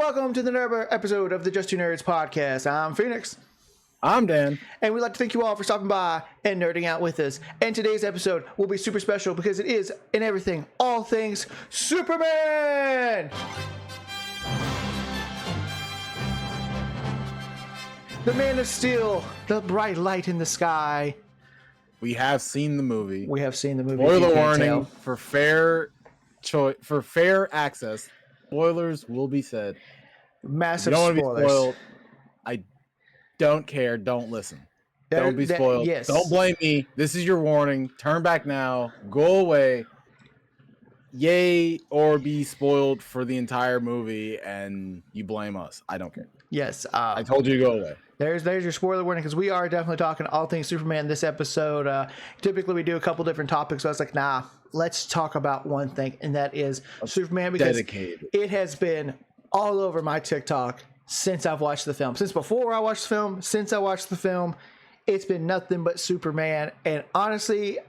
welcome to the Nerd episode of the Just Two Nerds podcast. I'm Phoenix. I'm Dan. And we'd like to thank you all for stopping by and nerding out with us. And today's episode will be super special because it is, in everything, all things Superman! The Man of Steel, the bright light in the sky. We have seen the movie. We have seen the movie. Spoiler warning for fair access. Spoilers will be said. Massive you don't spoilers. Want to be spoiled. I don't care. Don't listen. Don't be spoiled. Yes. Don't blame me. This is your warning. Turn back now. Go away. Yay or be spoiled for the entire movie and you blame us. I don't care. Yes. I told you to go away. There's your spoiler warning because we are definitely talking all things Superman this episode. Typically we do a couple different topics, so I was like, nah, let's talk about one thing, and that is Superman, because it has been all over my TikTok since I've watched the film. Since before I watched the film, since I watched the film, it's been nothing but Superman. And honestly,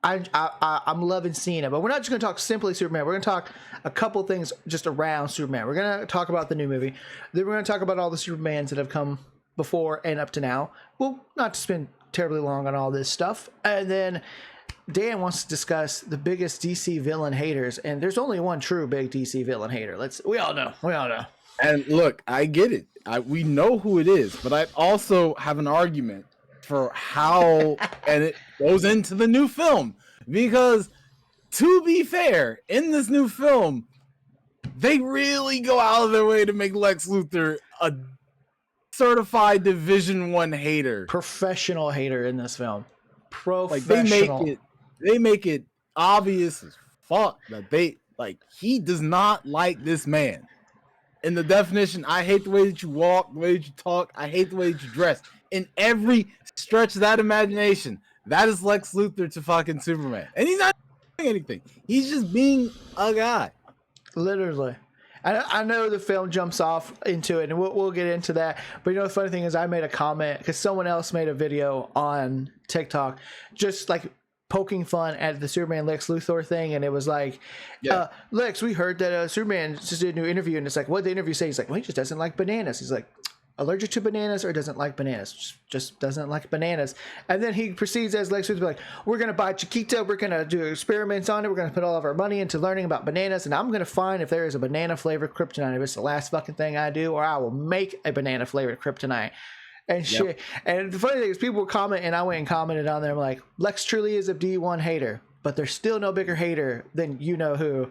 I'm loving seeing it. But we're not just going to talk simply Superman. We're going to talk a couple things just around Superman. We're going to talk about the new movie. Then we're going to talk about all the Supermans that have come before and up to now. Well, not to spend terribly long on all this stuff. And then Dan wants to discuss the biggest DC villain haters. And there's only one true big DC villain hater. We all know. And look, I get it. We know who it is, but I also have an argument for how, and it goes into the new film, because to be fair, in this new film, they really go out of their way to make Lex Luthor a certified Division I hater, professional hater in this film. Professional. Like they make it obvious as fuck that he does not like this man. In the definition, I hate the way that you walk, the way that you talk, I hate the way that you dress. In every stretch of that imagination, that is Lex Luthor to fucking Superman. And he's not doing anything. He's just being a guy. Literally. I know the film jumps off into it, and we'll get into that. But you know, the funny thing is I made a comment because someone else made a video on TikTok just like poking fun at the Superman Lex Luthor thing, and it was like, Lex, we heard that Superman just did a new interview, and it's like, what did the interview say? He's like, well, he just doesn't like bananas. He's like, allergic to bananas or doesn't like bananas? Just doesn't like bananas. And then he proceeds as Lex Luthor to be like, we're going to buy Chiquita, we're going to do experiments on it, we're going to put all of our money into learning about bananas, and I'm going to find if there is a banana flavored kryptonite. If it's the last fucking thing I do, or I will make a banana flavored kryptonite. And shit. Yep. And the funny thing is, people would comment, and I went and commented on there. I'm like, Lex truly is a D1 hater, but there's still no bigger hater than you know who.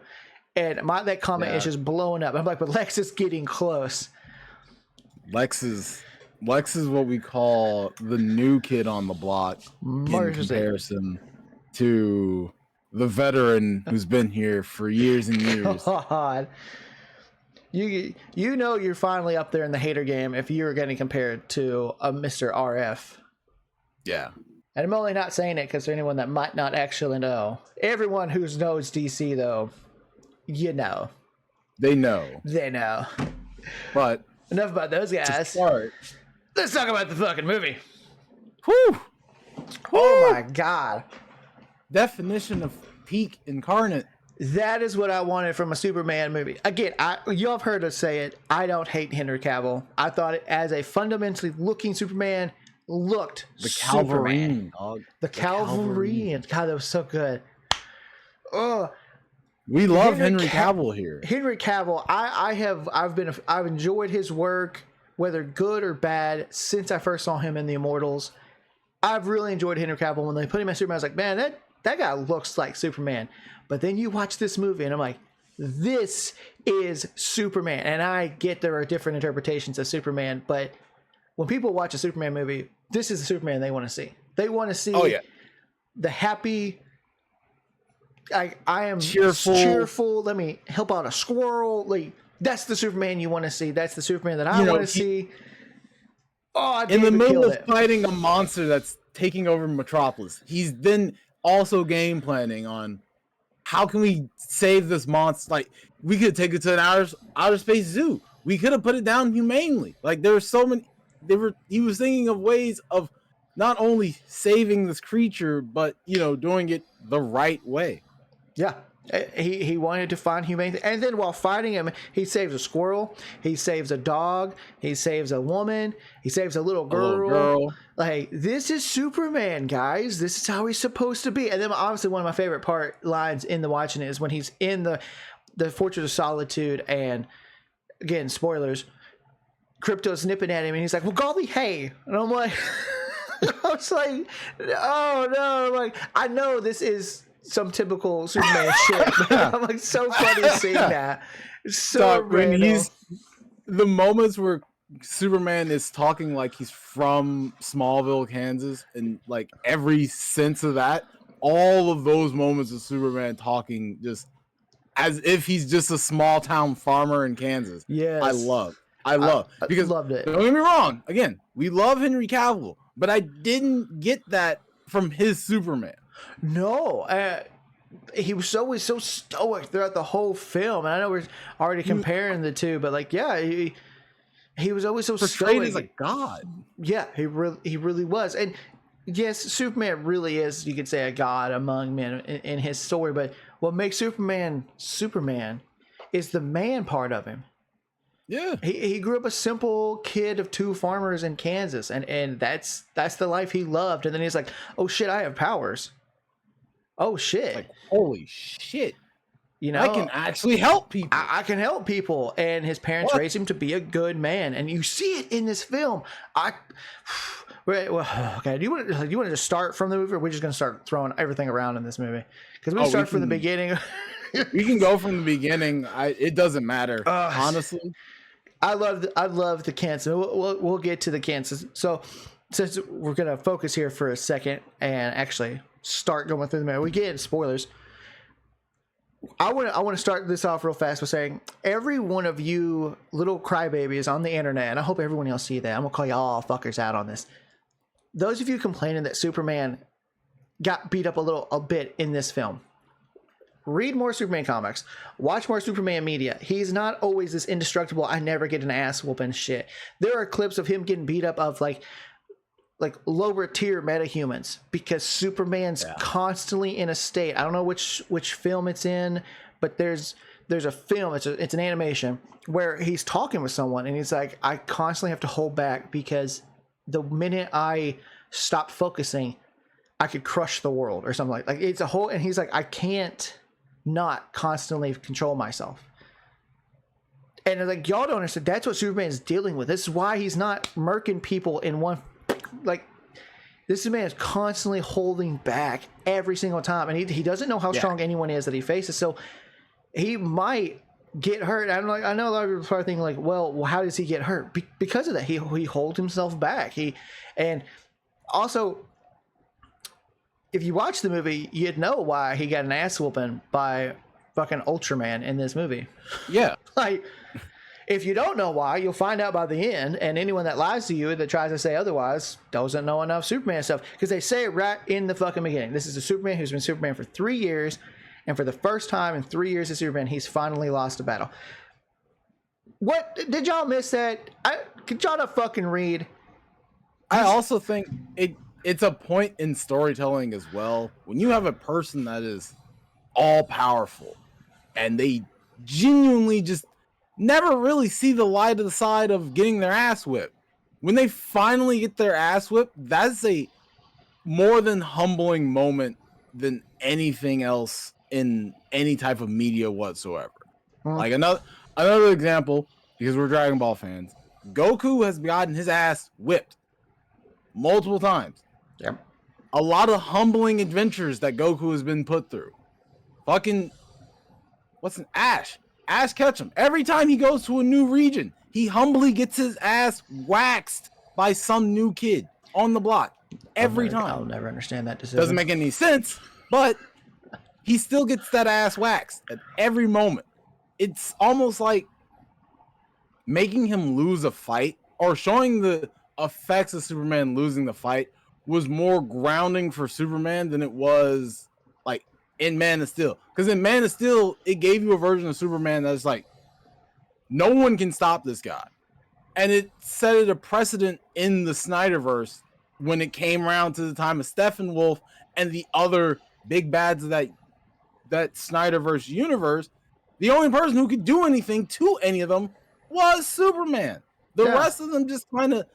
And that comment is just blowing up. I'm like, but Lex is getting close. Lex is what we call the new kid on the block in comparison to the veteran who's been here for years and years. God. You know you're finally up there in the hater game if you're getting compared to a Mr. RF. Yeah. And I'm only not saying it because for anyone that might not actually know. Everyone who knows DC, though, you know. They know. But enough about those guys. Let's talk about the fucking movie. Whew. Oh my God. Definition of peak incarnate. That is what I wanted from a Superman movie. Again, you have heard us say it. I don't hate Henry Cavill. I thought it as a fundamentally looking Superman looked the Calvarine, dog. The Calvarine. God, that was so good. Oh, we love Henry Cavill here. Henry Cavill. I've enjoyed his work, whether good or bad, since I first saw him in The Immortals. I've really enjoyed Henry Cavill. When they put him as Superman, I was like, man, that guy looks like Superman. But then you watch this movie, and I'm like, this is Superman. And I get there are different interpretations of Superman, but when people watch a Superman movie, this is the Superman they want to see. They want to see the happy, I am cheerful. Let me help out a squirrel. Like, that's the Superman you want to see. That's the Superman that I want to see. Oh, in the middle of fighting a monster that's taking over Metropolis, he's then also game planning on how can we save this monster. Like, we could take it to an outer space zoo. We could have put it down humanely. Like, there were so many. He was thinking of ways of not only saving this creature, but doing it the right way. Yeah. He wanted to find humanity, and then while fighting him, he saves a squirrel, he saves a dog, he saves a woman, he saves a little girl. Like, this is Superman, guys. This is how he's supposed to be. And then obviously one of my favorite lines in the watching it is when he's in the Fortress of Solitude, and again, spoilers, Krypto's nipping at him, and he's like, "Well, golly, hey," and I'm like, I was like, "Oh no!" I'm like, I know this is some typical Superman shit, but I'm like, so funny seeing that. So when the moments where Superman is talking like he's from Smallville, Kansas, and like every sense of that, all of those moments of Superman talking just as if he's just a small town farmer in Kansas. Yes. I love because loved it. Don't get me wrong. Again, we love Henry Cavill, but I didn't get that from his Superman. No, he was always so stoic throughout the whole film. And I know we're already comparing the two, but like, yeah, he was always so portrayed stoic. as a god. Yeah, he really was. And yes, Superman really is, you could say, a god among men in his story. But what makes Superman is the man part of him. Yeah, he grew up a simple kid of two farmers in Kansas, and that's the life he loved. And then he's like, "Oh shit, I have powers. Oh shit, like, holy shit, you know, I can actually help people. I can help people." And his parents raised him to be a good man, and you see it in this film. Okay, do you want to just start from the movie, or are we just going to start throwing everything around in this movie? Because we start from the beginning. We can go from the beginning. It doesn't matter, honestly. I love the Kansas. We'll get to the Kansas. So since we're gonna focus here for a second and actually start going through the movie, we get into spoilers. I want to start this off real fast by saying every one of you little crybabies on the internet, and I hope everyone else see that. I'm gonna call y'all fuckers out on this. Those of you complaining that Superman got beat up a bit in this film, read more Superman comics, watch more Superman media. He's not always this indestructible, I never get an ass whooping shit. There are clips of him getting beat up of like lower tier metahumans because Superman's constantly in a state. I don't know which film it's in, but there's a film, it's an animation where he's talking with someone and he's like, I constantly have to hold back because the minute I stop focusing, I could crush the world or something like it's a whole, and he's like, I can't not constantly control myself. And like, y'all don't understand, that's what Superman is dealing with. This is why he's not murking people in one, like, this man is constantly holding back every single time, and he doesn't know how strong anyone is that he faces, so he might get hurt. I know a lot of people are probably thinking like, well, how does he get hurt? Because of that, he holds himself back. And also, if you watch the movie, you'd know why he got an ass whooping by fucking Ultraman in this movie. Yeah. Like, if you don't know why, you'll find out by the end, and anyone that lies to you that tries to say otherwise doesn't know enough Superman stuff, because they say it right in the fucking beginning. This is a Superman who's been Superman for 3 years, and for the first time in 3 years of Superman, he's finally lost a battle. What? Did y'all miss that? Could y'all not fucking read? I also think it's a point in storytelling as well. When you have a person that is all powerful and they genuinely just never really see the light of the side of getting their ass whipped. When they finally get their ass whipped, that's a more than humbling moment than anything else in any type of media whatsoever. Like another example, because we're Dragon Ball fans, Goku has gotten his ass whipped multiple times. Yep. A lot of humbling adventures that Goku has been put through. Fucking, what's an Ash Ketchum. Every time he goes to a new region, he humbly gets his ass waxed by some new kid on the block. Every time. I'll never understand that decision. Doesn't make any sense, but he still gets that ass waxed at every moment. It's almost like making him lose a fight or showing the effects of Superman losing the fight was more grounding for Superman than it was like in Man of Steel. Because in Man of Steel, it gave you a version of Superman that's like, no one can stop this guy. And it set it a precedent in the Snyderverse when it came around to the time of Steppenwolf and the other big bads of that that Snyderverse universe, the only person who could do anything to any of them was Superman. The rest of them just kind of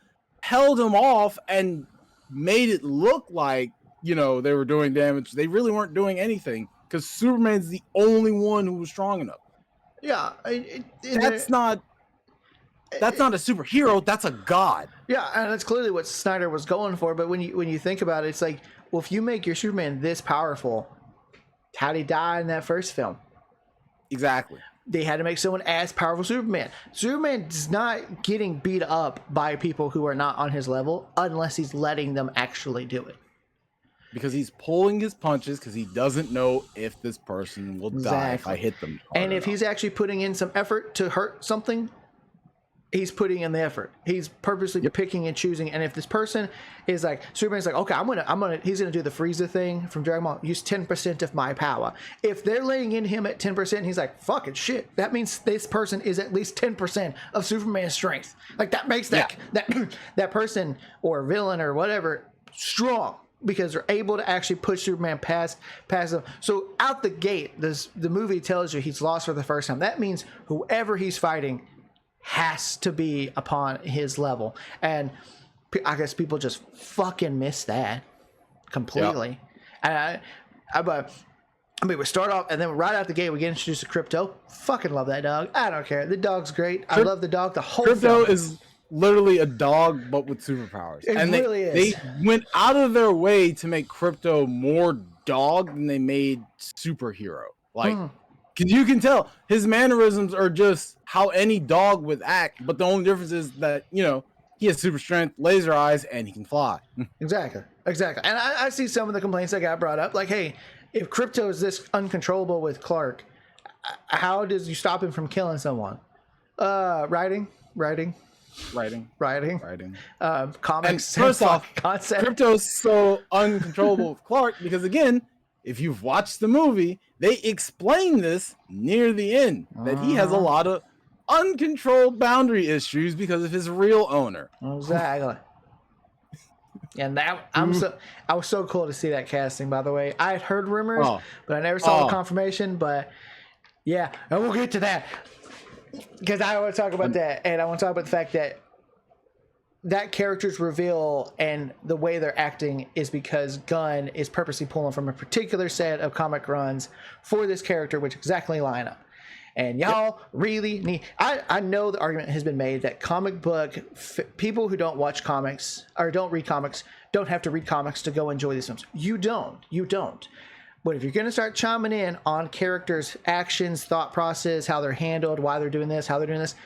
held him off and made it look like, you know, they were doing damage. They really weren't doing anything because Superman's the only one who was strong enough. Yeah, that's not a superhero. That's a god. Yeah, and that's clearly what Snyder was going for. But when you think about it, it's like, well, if you make your Superman this powerful, how'd he die in that first film? Exactly. They had to make someone as powerful Superman. Superman is not getting beat up by people who are not on his level unless he's letting them actually do it. Because he's pulling his punches because he doesn't know if this person will die if I hit them. And if he's actually putting in some effort to hurt something, he's putting in the effort. He's purposely picking and choosing. And if this person is like, Superman's like, okay, he's gonna do the Frieza thing from Dragon Ball, use 10% of my power. If they're laying in him at 10%, he's like, fucking shit. That means this person is at least 10% of Superman's strength. Like that makes that person or villain or whatever strong, because they're able to actually push Superman past them. So out the gate, the movie tells you he's lost for the first time. That means whoever he's fighting has to be upon his level. And I guess people just fucking miss that completely. Yep. And I mean, we start off, and then right out the gate, we get introduced to Crypto. Fucking love that dog. I don't care. The dog's great. I love the dog. The whole Crypto is literally a dog, but with superpowers. It really is. They went out of their way to make Crypto more dog than they made superhero. Like, because you can tell his mannerisms are just how any dog would act, but the only difference is that, you know, he has super strength, laser eyes, and he can fly. Exactly. And I see some of the complaints that got brought up, like, hey, if Crypto is this uncontrollable with Clark, how does you stop him from killing someone? Writing. Comics. And first off, concept. Crypto's so uncontrollable with Clark because, again, if you've watched the movie, they explain this near the end, that he has a lot of uncontrolled boundary issues because of his real owner. Exactly. And that I was so cool to see that casting, by the way. I had heard rumors, but I never saw the confirmation. But yeah, and we'll get to that, because I want to talk about that, and I want to talk about the fact that character's reveal and the way they're acting is because Gunn is purposely pulling from a particular set of comic runs for this character, which exactly line up. And y'all really need... I know the argument has been made that comic book... people who don't watch comics or don't read comics don't have to read comics to go enjoy these films. You don't. But if you're going to start chiming in on characters' actions, thought process, how they're handled, why they're doing this, how they're doing this,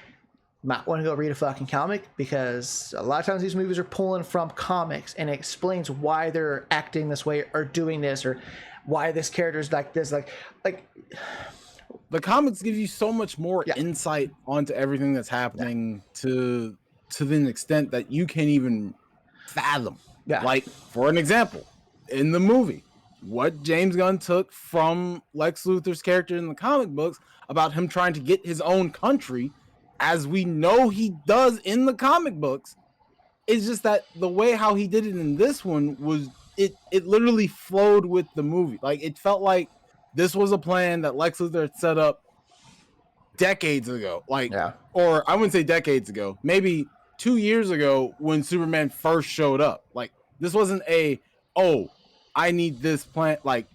you might want to go read a fucking comic, because a lot of times these movies are pulling from comics and it explains why they're acting this way or doing this, or why this character's like this. Like the comics give you so much more insight onto everything that's happening to the extent that you can't even fathom. Yeah. Like, for an example, in the movie, what James Gunn took from Lex Luthor's character in the comic books about him trying to get his own country, as we know he does in the comic books, is just that the way how he did it in this one was it literally flowed with the movie. Like, it felt like this was a plan that Lex Luthor had set up decades ago. Or I wouldn't say decades ago, maybe 2 years ago when Superman first showed up. Like, this wasn't I need this plan, like,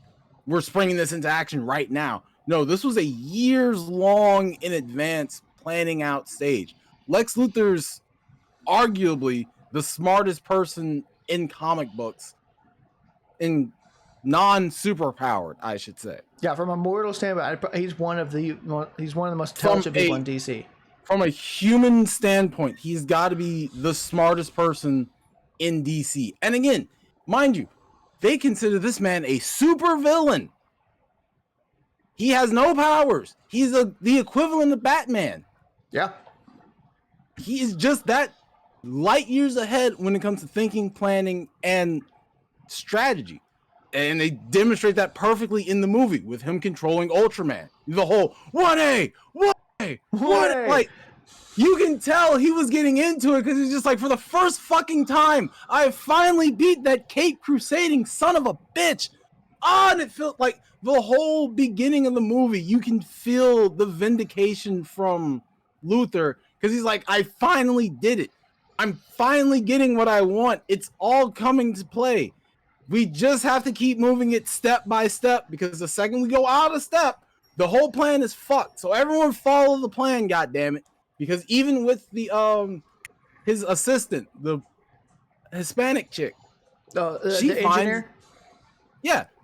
we're springing this into action right now. No, this was a years long in advance planning out stage. Lex Luthor's arguably the smartest person in comic books, in non-superpowered, I should say. Yeah, from a mortal standpoint, he's one of the most intelligent people in DC. From a human standpoint, he's got to be the smartest person in DC. And again, mind you, they consider this man a super villain. He has no powers. He's the equivalent of Batman. Yeah. He is just that light years ahead when it comes to thinking, planning, and strategy. And they demonstrate that perfectly in the movie with him controlling Ultraman. The whole 1A. Like, you can tell he was getting into it because he's just like, for the first fucking time, I finally beat that Cape Crusading son of a bitch. and it felt like the whole beginning of the movie, you can feel the vindication from Luthor because he's like, I finally did it. I'm finally getting what I want. It's all coming to play. We just have to keep moving it step by step because the second we go out of step, the whole plan is fucked. So everyone follow the plan, goddammit. Because even with the his assistant, the Hispanic chick, the engineer.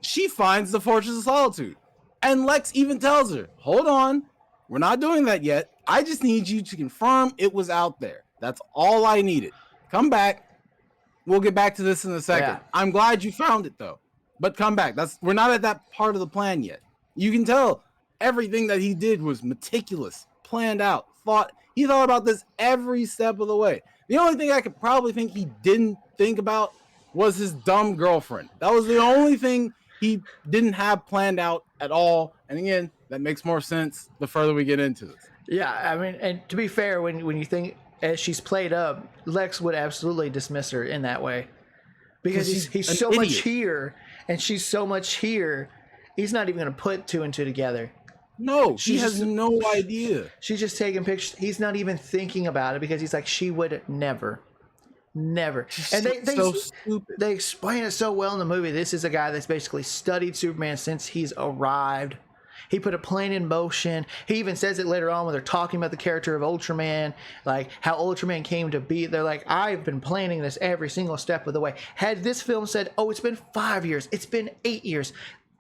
She finds the Fortress of Solitude. And Lex even tells her, hold on, we're not doing that yet. I just need you to confirm it was out there. That's all I needed. Come back. We'll get back to this in a second. Yeah. I'm glad you found it though. But come back. We're not at that part of the plan yet. You can tell everything that he did was meticulous, planned out, he thought about this every step of the way. The only thing I could probably think he didn't think about was his dumb girlfriend. That was the only thing he didn't have planned out at all. And again, that makes more sense the further we get into this. Yeah, I mean, and to be fair, when you think as she's played up, Lex would absolutely dismiss her in that way. Because he's so much here, and she's so much here, he's not even going to put two and two together. No, she has no idea. She's just taking pictures. He's not even thinking about it because he's like, she would never. She's and so stupid. They explain it so well in the movie. This is a guy that's basically studied Superman since he's arrived. He put a plan in motion. He even says it later on when they're talking about the character of Ultraman, like how Ultraman came to be. They're like, I've been planning this every single step of the way. Had this film said, oh, it's been 5 years, it's been 8 years,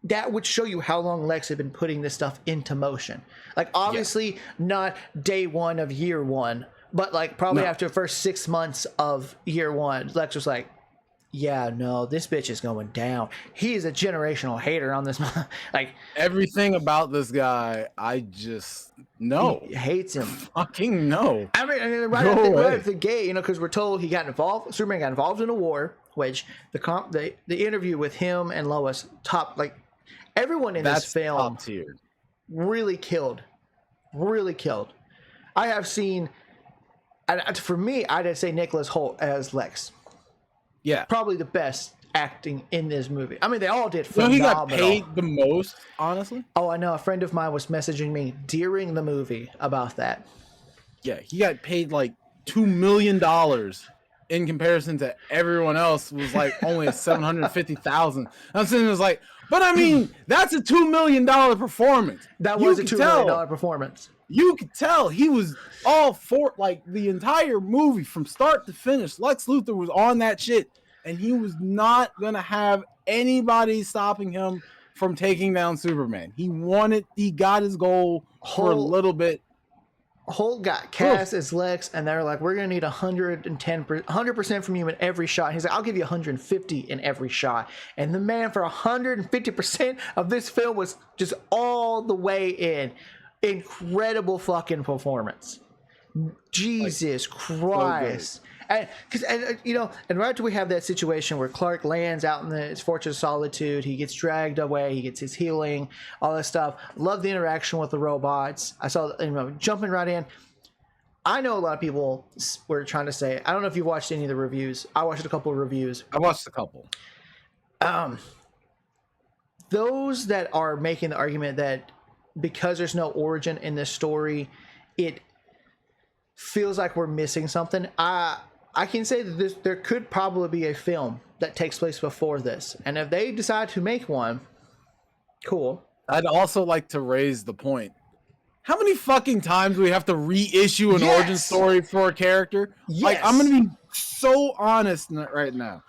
that would show you how long Lex had been putting this stuff into motion. Like, obviously not day one of year one, but like probably after the first 6 months of year one, Lex was like, yeah, no, this bitch is going down. He is a generational hater on this. Like, everything about this guy, I just know. He hates him. Fucking no. I mean right at the gate, you know, because we're told Superman got involved in a war, which the interview with him and Lois everyone in this film top tier. Really killed. I have seen, for me, I'd say Nicholas Hoult as Lex. Yeah, probably the best acting in this movie. I mean, they all did phenomenal. He got paid the most, honestly. Oh, I know. A friend of mine was messaging me during the movie about that. Yeah, he got paid like $2 million in comparison to everyone else was like only a $750,000. I'm sitting there like, but I mean, that's a $2 million performance. That was a $2 million performance. You could tell he was all for like the entire movie from start to finish. Lex Luthor was on that shit, and he was not gonna have anybody stopping him from taking down Superman. He got his goal for a little bit. Holt got cast as Lex, and they're like, we're gonna need 100% from you in every shot. He's like, I'll give you 150 in every shot. And the man, for 150% of this film, was just all the way in. Incredible fucking performance. Jesus Christ. So and you know, and right after we have that situation where Clark lands out in the Fortress of Solitude, he gets dragged away, he gets his healing, all that stuff. Love the interaction with the robots. I saw, you know, jumping right in. I know a lot of people were trying to say, I don't know if you've watched any of the reviews. I watched a couple of reviews. I watched a couple. Those that are making the argument that because there's no origin in this story, it feels like we're missing something. I can say that there could probably be a film that takes place before this, and if they decide to make one, cool. I'd also like to raise the point: how many fucking times do we have to reissue an origin story for a character? Yes. Like, I'm gonna be so honest right now.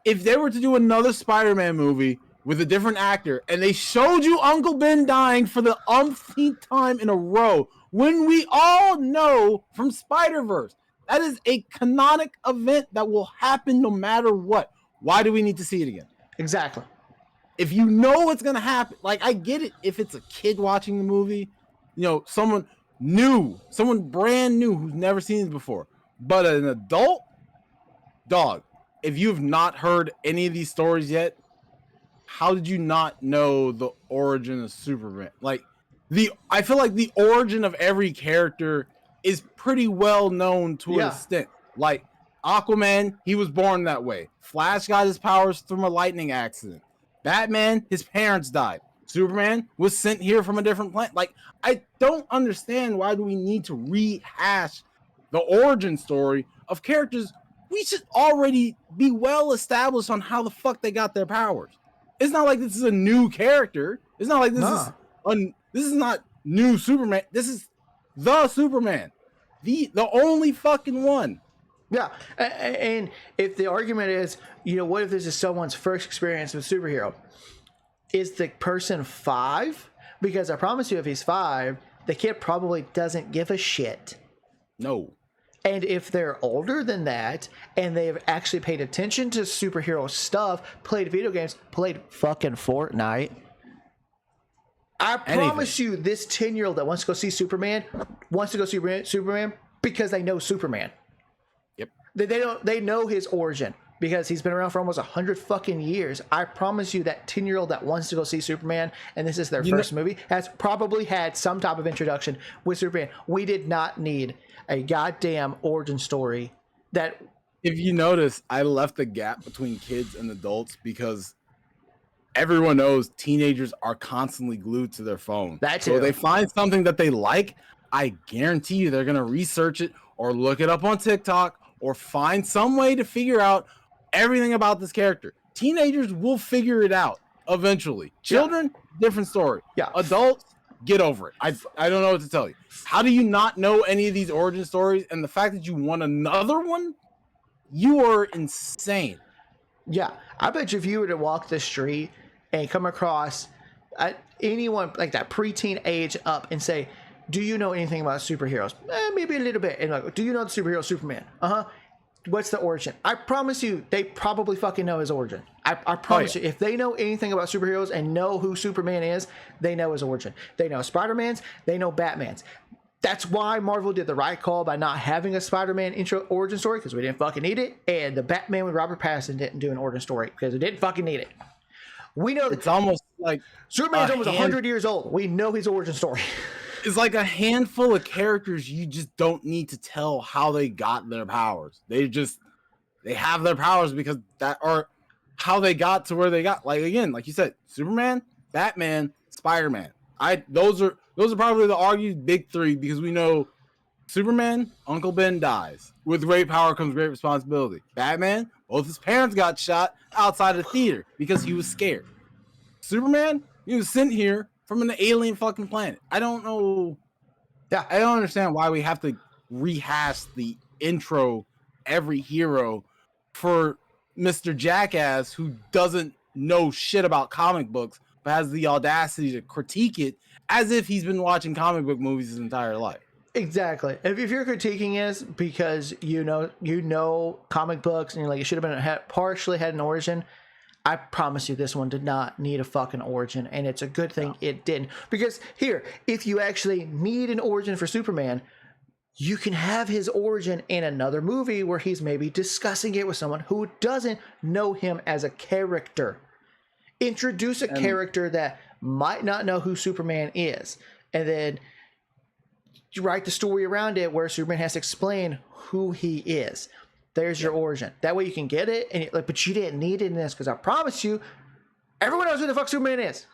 If they were to do another Spider-Man movie with a different actor, and they showed you Uncle Ben dying for the umpteenth time in a row, when we all know from Spider-Verse, that is a canonic event that will happen no matter what. Why do we need to see it again? Exactly. If you know what's going to happen, like, I get it if it's a kid watching the movie, you know, someone new, someone brand new who's never seen it before. But an adult, dog, if you've not heard any of these stories yet, how did you not know the origin of Superman? Like, I feel like the origin of every character is pretty well known to an extent. Like, Aquaman, he was born that way. Flash got his powers from a lightning accident. Batman, his parents died. Superman was sent here from a different planet. Like, I don't understand why do we need to rehash the origin story of characters we should already be well established on how the fuck they got their powers. It's not like this is a new character. It's not like this is not new Superman. This is the Superman, the only fucking one. Yeah, and if the argument is, what if this is someone's first experience with superhero? Is the person 5? Because I promise you, if he's 5, the kid probably doesn't give a shit. No. And if they're older than that, and they've actually paid attention to superhero stuff, played video games, played fucking Fortnite, I promise you, this 10-year-old that wants to go see Superman wants to go see Superman because they know Superman. Yep. They know his origin because he's been around for almost 100 fucking years. I promise you, that 10-year-old that wants to go see Superman and this is their first movie has probably had some type of introduction with Superman. We did not need a goddamn origin story that... If you notice, I left the gap between kids and adults because everyone knows teenagers are constantly glued to their phone. That too. So they find something that they like, I guarantee you they're going to research it or look it up on TikTok or find some way to figure out everything about this character. Teenagers will figure it out eventually. Children, different story. Yeah. Adults, get over it. I don't know what to tell you. How do you not know any of these origin stories? And the fact that you want another one, you are insane. Yeah. I bet you if you were to walk the street and come across anyone like that preteen age up and say, do you know anything about superheroes? Maybe a little bit. And like, do you know the superhero Superman? What's the origin? I promise you, they probably fucking know his origin. I promise you, if they know anything about superheroes and know who Superman is, they know his origin. They know Spider-Man's, they know Batman's. That's why Marvel did the right call by not having a Spider-Man intro origin story, because we didn't fucking need it. And the Batman with Robert Pattinson didn't do an origin story because it didn't fucking need it. We know it's almost like Superman's almost 100 years old. We know his origin story. It's like a handful of characters you just don't need to tell how they got their powers. They have their powers because that are how they got to where they got. Like, again, like you said, Superman, Batman, Spider-Man. Those are probably the argued big 3 because we know Superman, Uncle Ben dies. With great power comes great responsibility. Batman, both his parents got shot outside of the theater because he was scared. Superman, he was sent here from an alien fucking planet. I don't know. Yeah, I don't understand why we have to rehash the intro every hero for Mr. Jackass who doesn't know shit about comic books but has the audacity to critique it as if he's been watching comic book movies his entire life. Exactly. If you're critiquing is because you know comic books and you're like, it should have been partially had an origin, I promise you this one did not need a fucking origin, and it's a good thing it didn't. Because here, if you actually need an origin for Superman, you can have his origin in another movie where he's maybe discussing it with someone who doesn't know him as a character. Introduce a character that might not know who Superman is, and then you write the story around it where Superman has to explain who he is. There's your origin. That way you can get it, and but you didn't need it in this because I promise you, everyone knows who the fuck Superman is.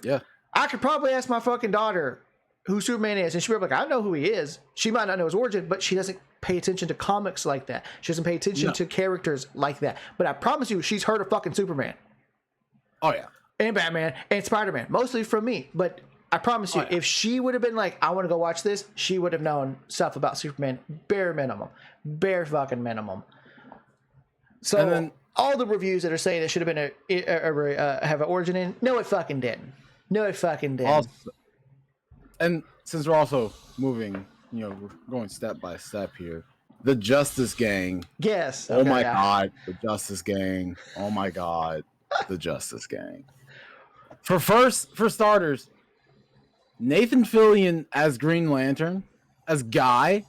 Yeah. I could probably ask my fucking daughter who Superman is, and she'll be like, I know who he is. She might not know his origin, but she doesn't pay attention to comics like that. She doesn't pay attention to characters like that. But I promise you, she's heard of fucking Superman. Oh, yeah. And Batman and Spider-Man, mostly from me. But I promise you, if she would have been like, I want to go watch this, she would have known stuff about Superman, bare minimum. Bare fucking minimum. So and then, all the reviews that are saying it should have been have an origin in, no, it fucking didn't. No, it fucking didn't. Also, and since we're also moving, we're going step by step here. The Justice Gang. Yes. Okay, my God, the Justice Gang. Oh my God, the Justice Gang. For starters, Nathan Fillion as Green Lantern, as Guy,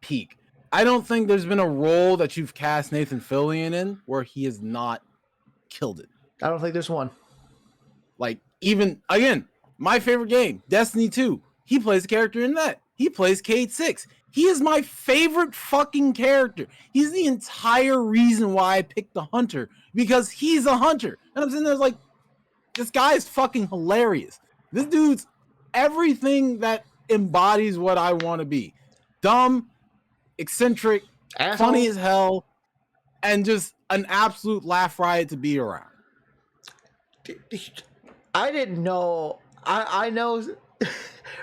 peak. I don't think there's been a role that you've cast Nathan Fillion in where he has not killed it. I don't think there's one. Like, even, again, my favorite game, Destiny 2. He plays a character in that. He plays Cade 6. He is my favorite fucking character. He's the entire reason why I picked the Hunter, because he's a hunter. And I'm sitting there like, this guy is fucking hilarious. This dude's everything that embodies what I want to be. Dumb, eccentric, Asshole. Funny as hell, and just an absolute laugh riot to be around. I didn't know. I know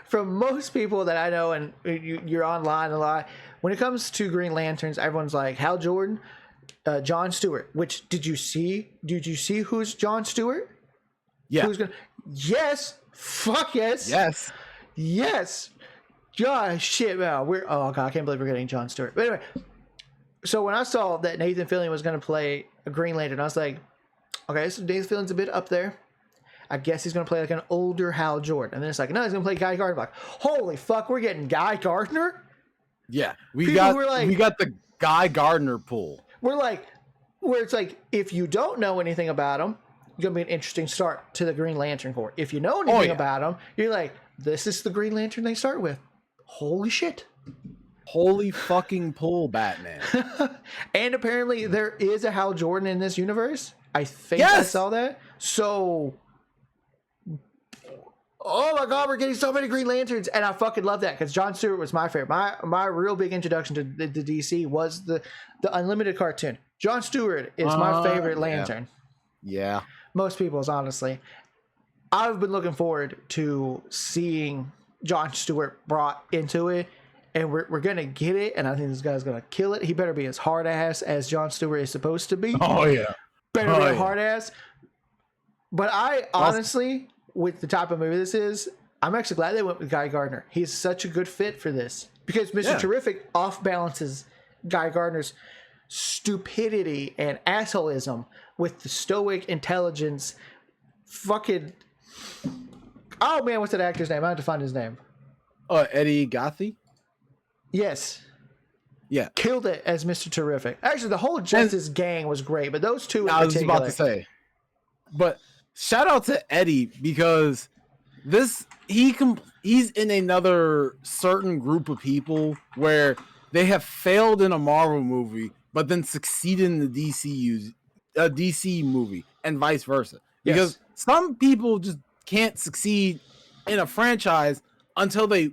from most people that I know, and you're online a lot, when it comes to Green Lanterns, everyone's like Hal Jordan, John Stewart. Which did you see? Did you see who's John Stewart? Yeah. Who's gonna? Yes. Fuck yes. Yes. Yes. God, shit, man. Oh god, I can't believe we're getting John Stewart. But anyway, so when I saw that Nathan Fillion was going to play a Green Lantern, I was like, okay, so Nathan Fillion's a bit up there. I guess he's going to play like an older Hal Jordan. And then it's like, no, he's going to play Guy Gardner. I'm like, holy fuck, we're getting Guy Gardner? Yeah, we got the Guy Gardner pool. We're like, where it's like, if you don't know anything about him, it's going to be an interesting start to the Green Lantern Corps. If you know anything about him, you're like, this is the Green Lantern they start with. Holy shit. Holy fucking pool, Batman. And apparently there is a Hal Jordan in this universe. I think I saw that. So, oh my god, we're getting so many Green Lanterns, and I fucking love that because John Stewart was my favorite. My real big introduction to the DC was the Unlimited cartoon. John Stewart is my favorite Lantern. Yeah. Most people's, honestly. I've been looking forward to seeing John Stewart brought into it, and we're gonna get it, and I think this guy's gonna kill it. He better be as hard ass as John Stewart is supposed to be. Oh yeah. Better be a hard ass. But I honestly, with the type of movie this is, I'm actually glad they went with Guy Gardner. He's such a good fit for this because Mr. Terrific off balances Guy Gardner's stupidity and assholism with the stoic intelligence. Fucking, oh man, what's that actor's name? I have to find his name. Eddie Gathi. Yes. Yeah. Killed it as Mr. Terrific. Actually, the whole Justice gang was great, but those two in particular. I was about to say. But shout out to Eddie because he's in another certain group of people where they have failed in a Marvel movie, but then succeeded in the DC movie, and vice versa. Because some people just can't succeed in a franchise until they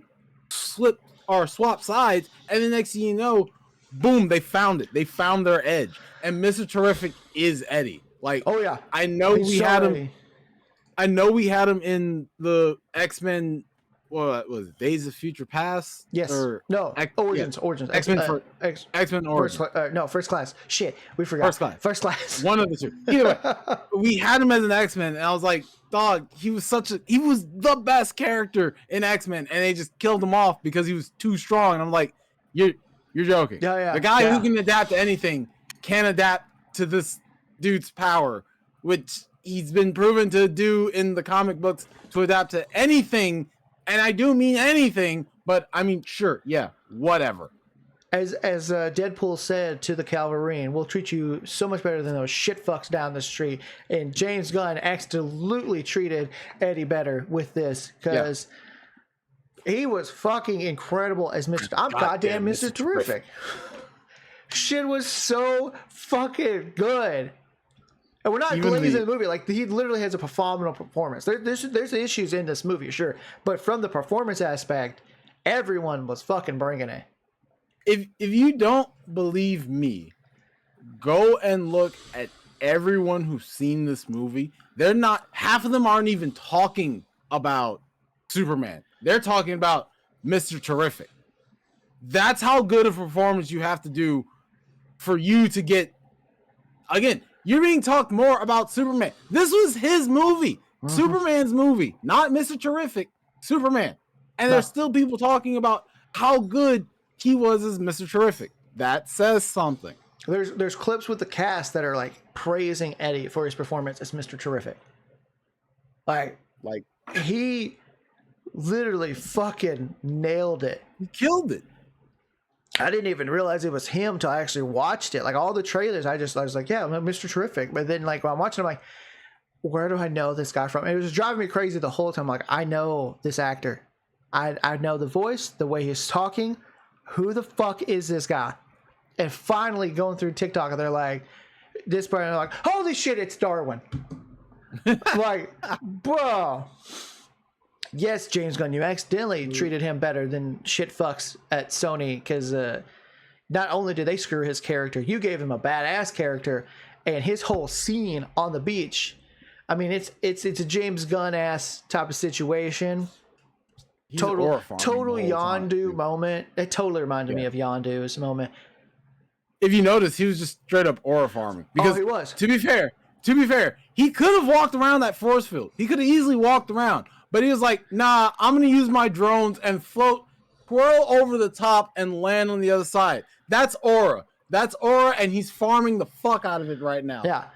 slip or swap sides, and the next thing you know, boom, they found it. They found their edge. And Mr. Terrific is Eddie. Like, oh yeah, I know we had him. I know we had him in the X-Men. What was it? Days of Future Past? Yes. Or Origins. X-Men Origins. First Class. Shit, we forgot. First Class. One of the two. Either way, we had him as an X-Men, and I was like, dog, he was the best character in X-Men, and they just killed him off because he was too strong. And I'm like, you're joking. Yeah. The guy who can adapt to anything can adapt to this dude's power, which he's been proven to do in the comic books, to adapt to anything. And I do mean anything, but I mean, sure, yeah, whatever. As Deadpool said to the Calvarine, we'll treat you so much better than those shit fucks down the street. And James Gunn absolutely treated Eddie better with this because he was fucking incredible as Mr. I'm goddamn Mr. Terrific. Shit was so fucking good. And we're not glazing the movie. Like, he literally has a phenomenal performance. There's issues in this movie, sure. But from the performance aspect, everyone was fucking bringing it. If you don't believe me, go and look at everyone who's seen this movie. Half of them aren't even talking about Superman. They're talking about Mr. Terrific. That's how good a performance you have to do for you to get, again, you're being talked more about Superman. This was his movie. Superman's movie, not Mr. Terrific, Superman. And there's still people talking about how good he was as Mr. Terrific. That says something. There's clips with the cast that are like praising Eddie for his performance as Mr. Terrific. Like he literally fucking nailed it. He killed it. I didn't even realize it was him till I actually watched it. Like, all the trailers, I was like, yeah, I'm Mr. Terrific. But then, like, when I'm watching, I'm like, where do I know this guy from? And it was driving me crazy the whole time. Like, I know this actor. I know the voice, the way he's talking. who the fuck is this guy? And finally going through TikTok, and they're like, this part, and they're like, holy shit, it's Darwin. Like, bro. Yes, James Gunn, you accidentally treated him better than shit fucks at Sony, because not only did they screw his character, you gave him a badass character, and his whole scene on the beach. I mean, it's a James Gunn ass type of situation. He's Total Yondu moment. It totally reminded me of Yondu's moment. If you notice, he was just straight up aura farming. Because he was. To be fair, he could have walked around that force field. He could have easily walked around. But he was like, nah, I'm going to use my drones and twirl over the top and land on the other side. That's aura. And he's farming the fuck out of it right now. Yeah.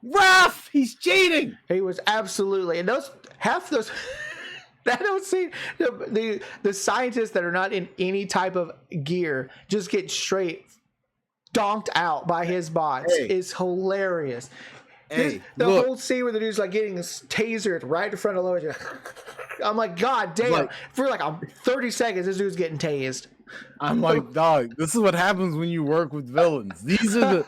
Ref! He's cheating! He was absolutely. And half those... I don't see the scientists that are not in any type of gear just get straight donked out by his bots is hilarious. The whole scene where the dude's like getting tasered right in front of Lois. I'm like, God damn! Like, for like 30 seconds, this dude's getting tased. I'm like, dog, this is what happens when you work with villains. These are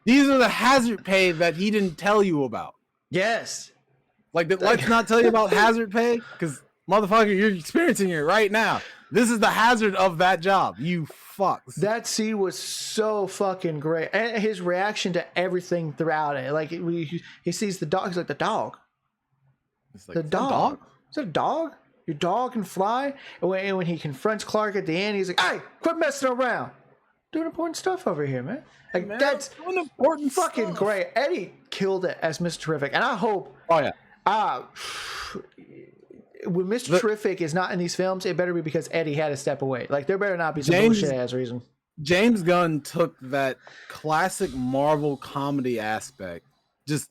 the hazard pay that he didn't tell you about. Yes. Let's not tell you about hazard pay, because motherfucker, you're experiencing it right now. This is the hazard of that job. You fucks. That scene was so fucking great. And his reaction to everything throughout it. Like, he sees the dog. He's like, the dog. It's like, the dog? Is that a dog? Your dog can fly? And when he confronts Clark at the end, he's like, hey, quit messing around. Doing important stuff over here, man. Like, man, that's doing important fucking stuff. Great. Eddie killed it as Mr. Terrific. And I hope... Oh, yeah. When Mr. Terrific is not in these films, it better be because Eddie had to step away. Like, there better not be some bullshit ass reason. James Gunn took that classic Marvel comedy aspect, just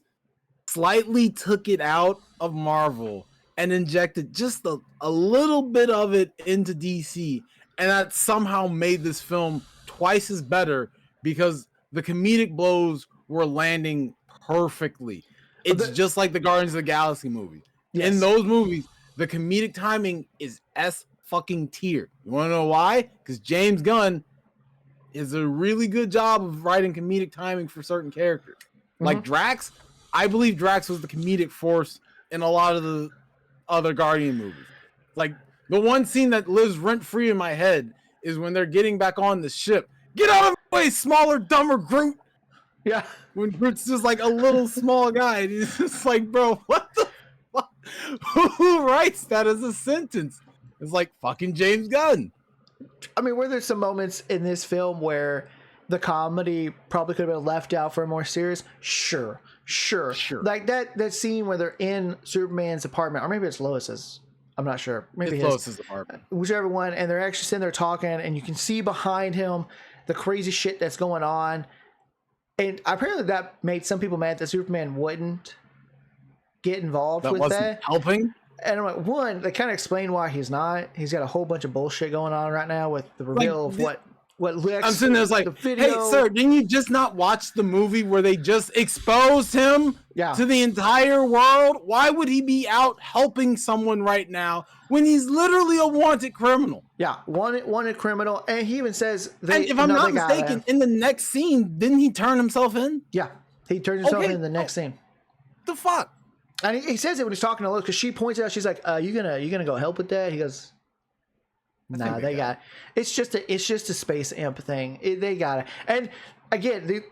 slightly took it out of Marvel and injected just a little bit of it into DC, and that somehow made this film twice as better because the comedic blows were landing perfectly. It's just like the Guardians of the Galaxy movie. Yes. In those movies, the comedic timing is S fucking tier. You want to know why? Because James Gunn is a really good job of writing comedic timing for certain characters. Mm-hmm. Like Drax, I believe Drax was the comedic force in a lot of the other Guardian movies. Like, the one scene that lives rent-free in my head is when they're getting back on the ship. Get out of the way, smaller, dumber Groot! Yeah. When Groot's just like a little small guy, and he's just like, bro, what the fuck? Who writes that as a sentence? It's like fucking James Gunn. I mean, were there some moments in this film where the comedy probably could have been left out for a more serious? Sure. Like that scene where they're in Superman's apartment, or maybe it's Lois's. I'm not sure. Maybe it's Lois's apartment. Whichever one, and they're actually sitting there talking, and you can see behind him the crazy shit that's going on. And apparently that made some people mad that Superman wouldn't get involved with that. Helping? And I'm like, one, they kind of explain why he's not. He's got a whole bunch of bullshit going on right now with the reveal of what Lex. I'm sitting there like, the video. Hey, sir, didn't you just not watch the movie where they just exposed him to the entire world? Why would he be out helping someone right now when he's literally a wanted criminal? Yeah, wanted criminal. And he even says... and if I'm not mistaken, in the next scene, didn't he turn himself in? Yeah, he turns himself in the next scene. The fuck? And he says it when he's talking to Lois, because she points out, she's like, you gonna go help with that? He goes... Nah, they got it. It's just a space imp thing. They got it. And again,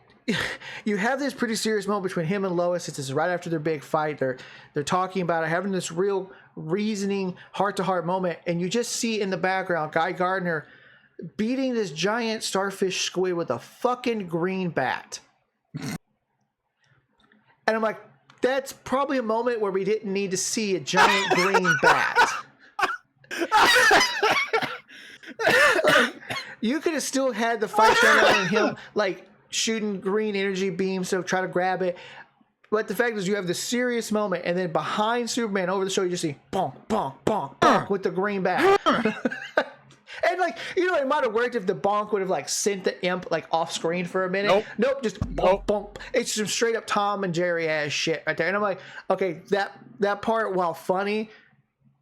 you have this pretty serious moment between him and Lois. It's right after their big fight. They're talking about it, having this real reasoning heart-to-heart moment, and you just see in the background Guy Gardner beating this giant starfish squid with a fucking green bat. And I'm like, that's probably a moment where we didn't need to see a giant green bat. Like, you could have still had the fight going on and him like shooting green energy beams to try to grab it, but the fact is you have the serious moment, and then behind Superman over the show you just see bonk bonk bonk bonk with the green bat. And like, you know, it might have worked if the bonk would have like sent the imp like off screen for a minute. Nope, just bonk bonk. It's some straight up Tom and Jerry ass shit right there. And I'm like, okay, that part, while funny,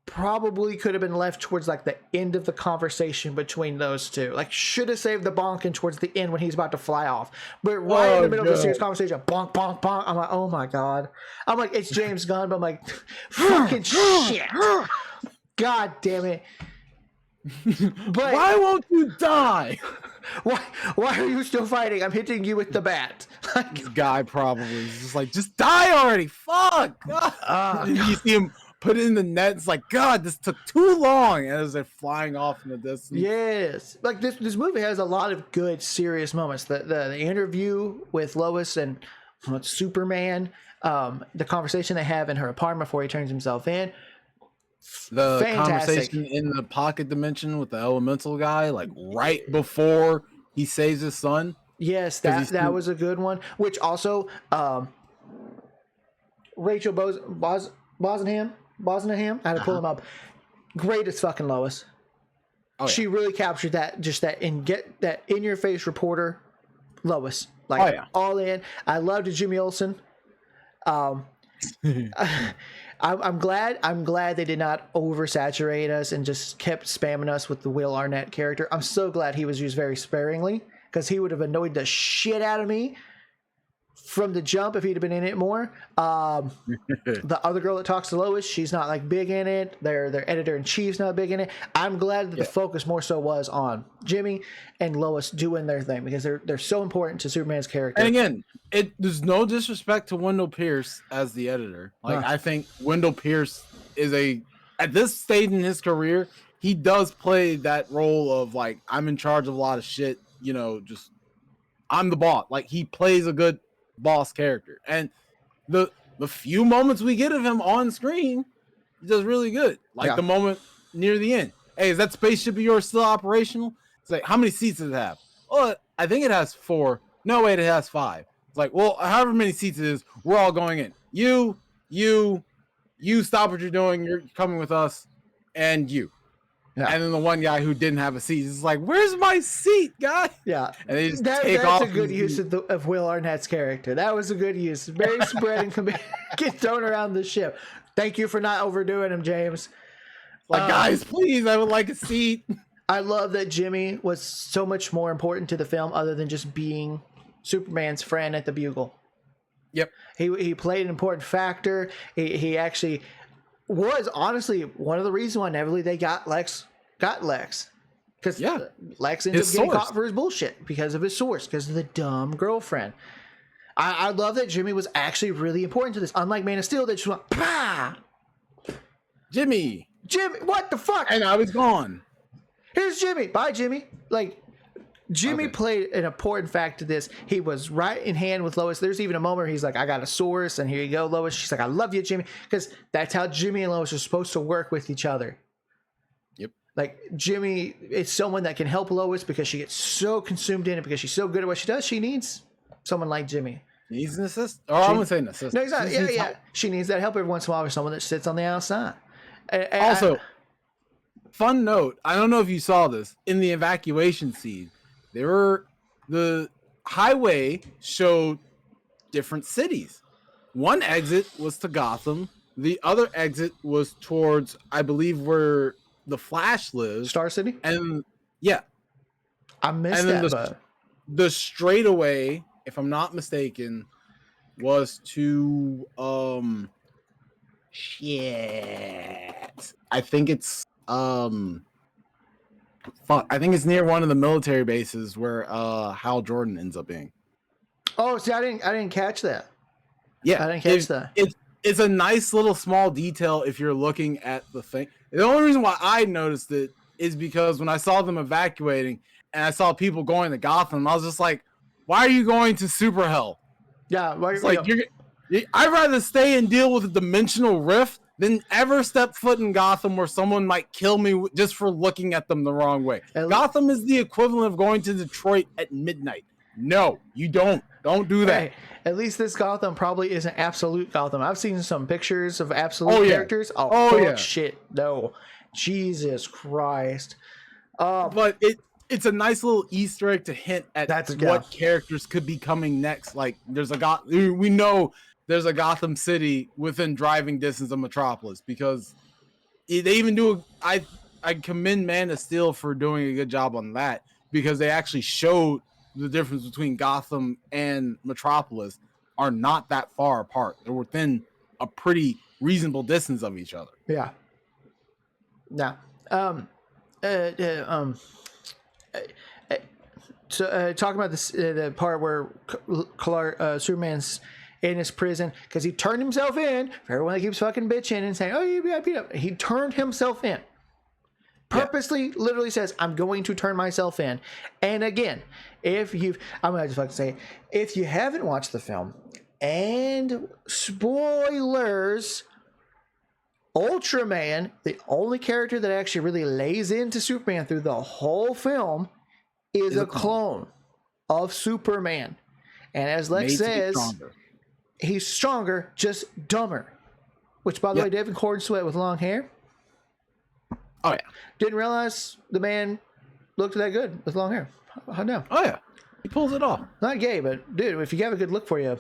probably could have been left towards like the end of the conversation between those two. Like, should have saved the bonking towards the end when he's about to fly off. But right in the middle of the serious conversation, bonk, bonk, bonk. I'm like, oh my God. I'm like, it's James Gunn, but I'm like, fucking shit. God damn it. But why won't you die? Why are you still fighting? I'm hitting you with the bat. Like, this guy probably is just like, just die already. Fuck. You see him put it in the net. It's like, God, this took too long. And as they're flying off in the distance. Yes. Like this movie has a lot of good, serious moments. The interview with Lois and Superman, the conversation they have in her apartment before he turns himself in. The conversation in the pocket dimension with the elemental guy, like right before he saves his son. Yes, that was a good one. Which also, Rachel Brosnahan, I had to pull him up. Great as fucking Lois. Oh, yeah. She really captured that, just that in your face reporter Lois, like all in. I loved Jimmy Olsen. I'm glad they did not oversaturate us and just kept spamming us with the Will Arnett character. I'm so glad he was used very sparingly, because he would have annoyed the shit out of me from the jump if he'd have been in it more. The other girl that talks to Lois, she's not like big in it. Their editor-in-chief's not big in it. I'm glad that the focus more so was on Jimmy and Lois doing their thing, because they're so important to Superman's character. And again, there's no disrespect to Wendell Pierce as the editor. Like, I think Wendell Pierce is at this stage in his career, he does play that role of like, I'm in charge of a lot of shit, just I'm the boss. Like, he plays a good boss character. And the few moments we get of him on screen, he does really good. Like the moment near the end. Hey, is that spaceship of yours still operational? It's like, how many seats does it have? Oh, I think it has 4. No, wait, it has 5. It's like, well, however many seats it is, we're all going in. You stop what you're doing. You're coming with us, and you. Yeah. And then the one guy who didn't have a seat is like, "Where's my seat, guy?" Yeah, and they just take off. That's a good use of Will Arnett's character. That was a good use. Very spread and get thrown around the ship. Thank you for not overdoing him, James. Like, guys, please, I would like a seat. I love that Jimmy was so much more important to the film, other than just being Superman's friend at the Bugle. Yep. He played an important factor. He actually was honestly one of the reasons why inevitably they got Lex. Because Lex ended up getting caught for his bullshit because of his source, because of the dumb girlfriend. I love that Jimmy was actually really important to this. Unlike Man of Steel, they just went, "Pah! Jimmy, what the fuck?" And I was gone. Here's Jimmy. Bye, Jimmy. Like, Jimmy played an important fact to this. He was right in hand with Lois. There's even a moment where he's like, "I got a source, and here you go, Lois." She's like, "I love you, Jimmy," because that's how Jimmy and Lois are supposed to work with each other. Yep. Like, Jimmy is someone that can help Lois because she gets so consumed in it, because she's so good at what she does. She needs someone like Jimmy. He's an assistant. Or I wouldn't say an assistant. No, exactly. Yeah. She needs that help every once in a while with someone that sits on the outside. Also, fun note, I don't know if you saw this, in the evacuation scene, the highway showed different cities. One exit was to Gotham. The other exit was towards, I believe, where the Flash lives. Star City? And I missed that. The straightaway, if I'm not mistaken, was to I think it's I think it's near one of the military bases where Hal Jordan ends up being. Oh, see, I didn't catch that. Yeah, I didn't catch that. It's a nice little small detail if you're looking at the thing. The only reason why I noticed it is because when I saw them evacuating and I saw people going to Gotham, I was just like, "Why are you going to Super Hell?" Yeah, I'd rather stay and deal with a dimensional rift than ever step foot in Gotham where someone might kill me just for looking at them the wrong way. Gotham is the equivalent of going to Detroit at midnight. No, you don't. Don't do that. Hey, at least this Gotham probably isn't absolute Gotham. I've seen some pictures of absolute characters. Shit, no. Jesus Christ. But it's a nice little Easter egg to hint at what characters could be coming next. Like, we know there's a Gotham City within driving distance of Metropolis, because they even do. I commend Man of Steel for doing a good job on that, because they actually showed the difference between Gotham and Metropolis are not that far apart. They're within a pretty reasonable distance of each other. Yeah. Nah. So talking about this, the part where Superman's in his prison because he turned himself in. For everyone that keeps fucking bitching and saying, "Oh, you got beat up," he turned himself in. Purposely, literally says, "I'm going to turn myself in." And again, I'm gonna just fucking say, if you haven't watched the film, and spoilers, Ultraman, the only character that actually really lays into Superman through the whole film, is a clone of Superman. And as Lex says, he's stronger, just dumber. Which, by the way, David Cornsweet with long hair. Oh, yeah. Didn't realize the man looked that good with long hair. How no? Oh, yeah. He pulls it off. Not gay, but dude, if you have a good look for you,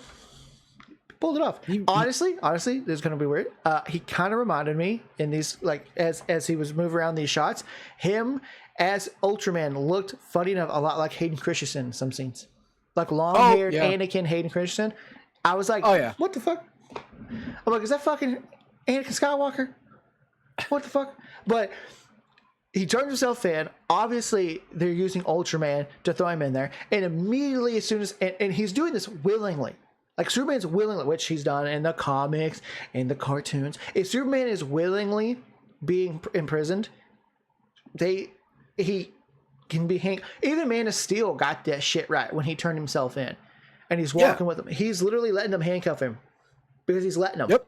pulled it off. Honestly, this is gonna be weird. He kind of reminded me in these, like, as he was moving around these shots, him as Ultraman looked, funny enough, a lot like Hayden Christensen in some scenes, like long-haired Anakin Hayden Christensen. I was like, what the fuck? I'm like, is that fucking Anakin Skywalker? What the fuck? But he turns himself in. Obviously, they're using Ultraman to throw him in there, and immediately, as soon as and he's doing this willingly. Like, Superman's willingly, which he's done in the comics, in the cartoons. If Superman is willingly being imprisoned, he can be hanged. Even Man of Steel got that shit right when he turned himself in. And he's walking with them. He's literally letting them handcuff him. Because he's letting them. Yep.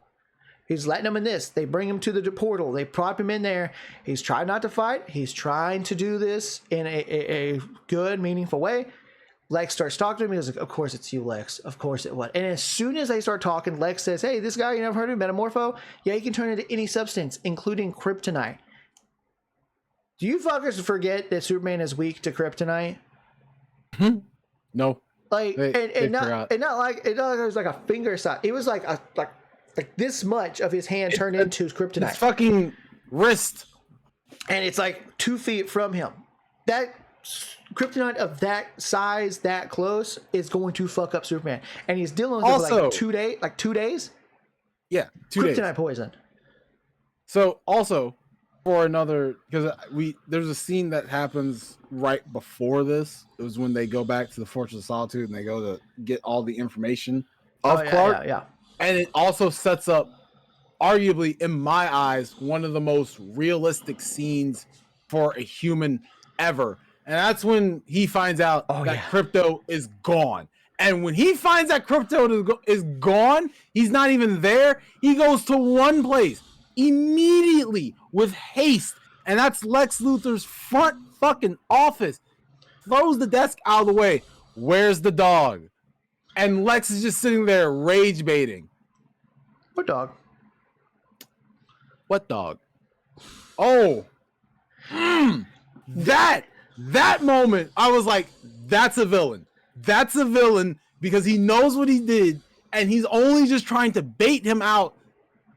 He's letting them in this. They bring him to the portal. They prop him in there. He's trying not to fight. He's trying to do this in a good, meaningful way. Lex starts talking to him. He goes, "Of course it's you, Lex. Of course it was." And as soon as they start talking, Lex says, "Hey, this guy, you never heard of him, Metamorpho? Yeah, he can turn into any substance, including kryptonite." Do you fuckers forget that Superman is weak to kryptonite? No. Like, not like it was like a finger size. It was like this much of his hand turned into kryptonite. His fucking wrist. And it's like 2 feet from him. That kryptonite of that size, that close, is going to fuck up Superman. And he's dealing with it for like 2 days. Yeah, 2 days. Kryptonite poison. So also, for another, because there's a scene that happens right before this. It was when they go back to the Fortress of Solitude and they go to get all the information of Clark. Yeah. And it also sets up, arguably, in my eyes, one of the most realistic scenes for a human ever. And that's when he finds out that Crypto is gone. And when he finds that Crypto is gone, he's not even there. He goes to one place immediately with haste. And that's Lex Luthor's front fucking office. Throws the desk out of the way. Where's the dog? And Lex is just sitting there rage baiting. What dog? What dog? Oh. That moment, I was like, that's a villain. That's a villain because he knows what he did, and he's only just trying to bait him out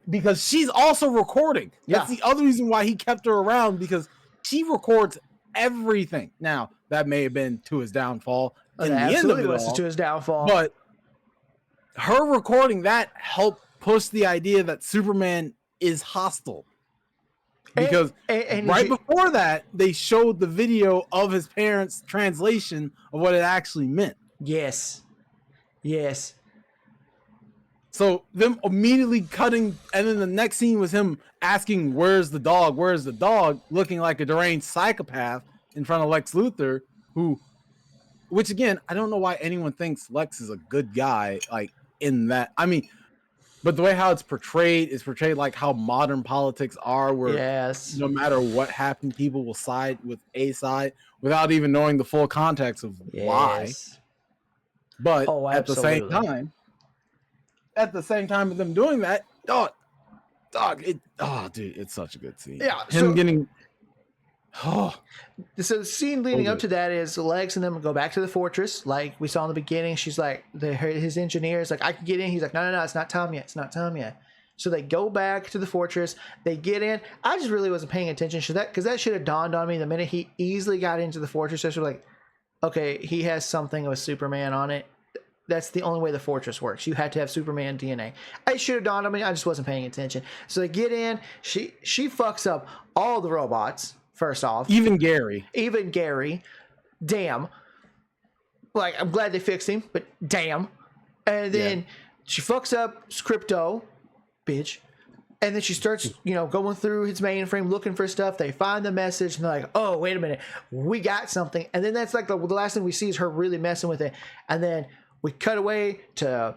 because she's also recording. That's the other reason why he kept her around, because she records everything. Now, that may have been to his downfall. In the end of it all, to his downfall. But her recording that helped push the idea that Superman is hostile. Because before that, they showed the video of his parents' translation of what it actually meant. Yes. So them immediately cutting, and then the next scene was him asking, "Where's the dog? Where's the dog?" Looking like a deranged psychopath in front of Lex Luthor, which again, I don't know why anyone thinks Lex is a good guy, like in that. I mean, but the way how it's portrayed is portrayed like how modern politics are, where no matter what happened, people will side with a side without even knowing the full context of why. But at the same time of them doing that, dude, it's such a good scene. Yeah, So the scene leading up to that is Lex and them go back to the fortress, like we saw in the beginning. She's like, his engineer is like, "I can get in." He's like, "No, it's not time yet. It's not time yet." So they go back to the fortress. They get in. I just really wasn't paying attention to that because that should have dawned on me the minute he easily got into the fortress. I was like, okay, he has something with Superman on it. That's the only way the fortress works. You had to have Superman DNA. It should have dawned on me. I just wasn't paying attention. So they get in. She fucks up all the robots, first off. Even Gary. Damn. Like, I'm glad they fixed him, but damn. And then she fucks up Crypto, bitch. And then she starts, going through his mainframe looking for stuff. They find the message and they're like, oh, wait a minute. We got something. And then that's like the last thing we see is her really messing with it. And then we cut away to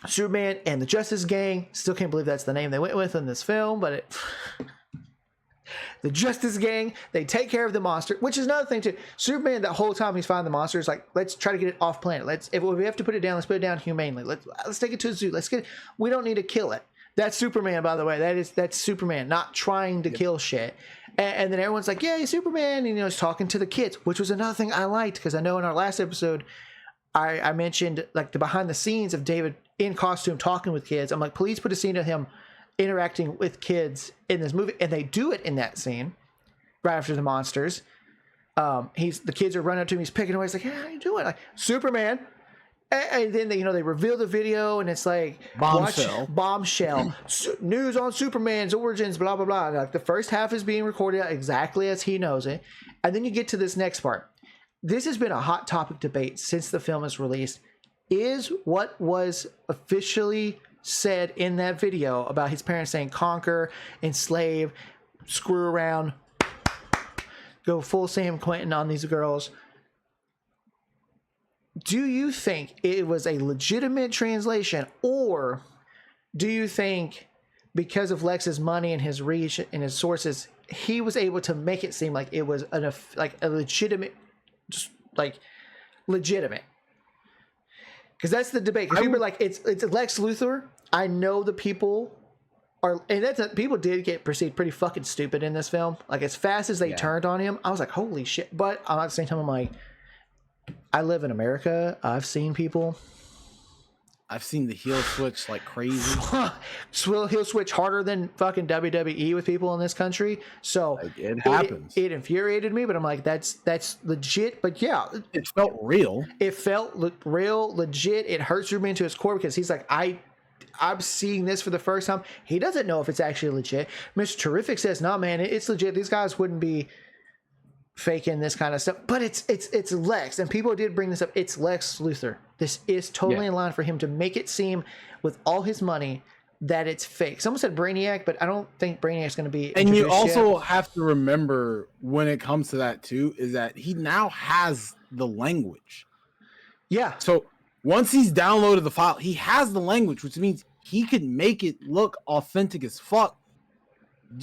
Superman and the Justice Gang. Still can't believe that's the name they went with in this film, but the Justice Gang, they take care of the monster, which is another thing too. Superman, that whole time he's finding the monster, is like, let's try to get it off planet. If we have to put it down, let's put it down humanely. Let's take it to a zoo. We don't need to kill it. That's Superman, by the way. That's Superman, not trying to kill shit. And then everyone's like, yeah, he's Superman, and he's talking to the kids, which was another thing I liked, because I know in our last episode I mentioned like the behind the scenes of David in costume talking with kids. I'm like, please put a scene of him interacting with kids in this movie, and they do it in that scene right after the monsters. The kids are running up to him, he's picking away, he's like, hey, how you doing? Like, Superman. And then they reveal the video, and it's like bombshell news on Superman's origins, blah blah blah. Like, the first half is being recorded exactly as he knows it, and then you get to this next part. This has been a hot topic debate since the film is released. Is what was officially said in that video about his parents saying conquer, enslave, screw around, go full Sam Quentin on these girls? Do you think it was a legitimate translation, or do you think because of Lex's money and his reach and his sources, he was able to make it seem like it was a legitimate, legitimate? Because that's the debate. Because people are like, it's Lex Luthor. I know the people are, and people did get perceived pretty fucking stupid in this film. Like, as fast as they turned on him, I was like, holy shit. But at the same time, I'm like, I live in America. I've seen people. I've seen the heel switch like crazy. He'll switch harder than fucking WWE with people in this country. So it happens. It infuriated me, but I'm like, that's legit. But yeah, it felt real. It felt real, legit. It hurts Ruben to his core because he's like, I'm seeing this for the first time. He doesn't know if it's actually legit. Mr. Terrific says, no, man, it's legit. These guys wouldn't be faking this kind of stuff, but it's Lex, and people did bring this up. It's Lex Luthor. This is totally in line for him to make it seem with all his money that it's fake. Someone said Brainiac, but I don't think Brainiac's going to be. And you also have to remember when it comes to that too, is that he now has the language. Yeah. So once he's downloaded the file, he has the language, which means he could make it look authentic as fuck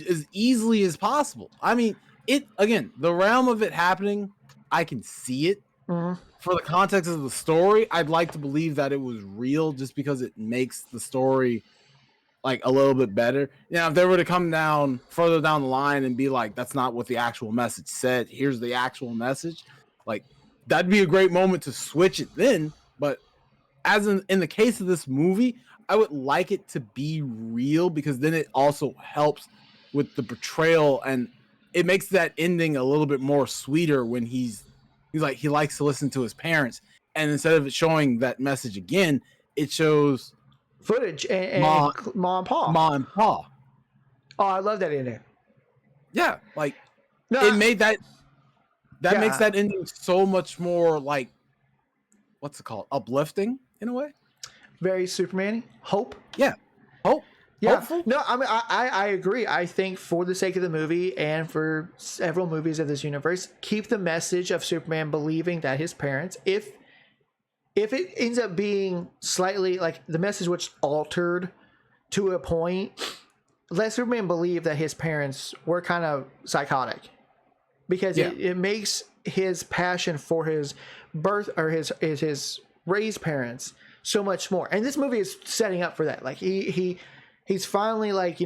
as easily as possible. I mean, the realm of it happening, I can see it. Mm-hmm. For the context of the story, I'd like to believe that it was real just because it makes the story like a little bit better. Now, if they were to come down further down the line and be like, that's not what the actual message said, here's the actual message, like, that'd be a great moment to switch it then. But as in the case of this movie, I would like it to be real, because then it also helps with the portrayal, and it makes that ending a little bit more sweeter when he's like, he likes to listen to his parents, and instead of it showing that message again, it shows footage and Ma and Pa. Oh, I love that ending. Yeah, like it made that makes that ending so much more like, what's it called? Uplifting in a way. Very Superman-y. Hope. Yeah. Hope. Yeah. Hopeful? No, I mean, I agree. I think for the sake of the movie and for several movies of this universe, keep the message of Superman believing that his parents, if it ends up being slightly like the message which altered to a point, let Superman believe that his parents were kind of psychotic, because it makes his passion for his birth or his raised parents so much more. And this movie is setting up for that. Like he's finally like,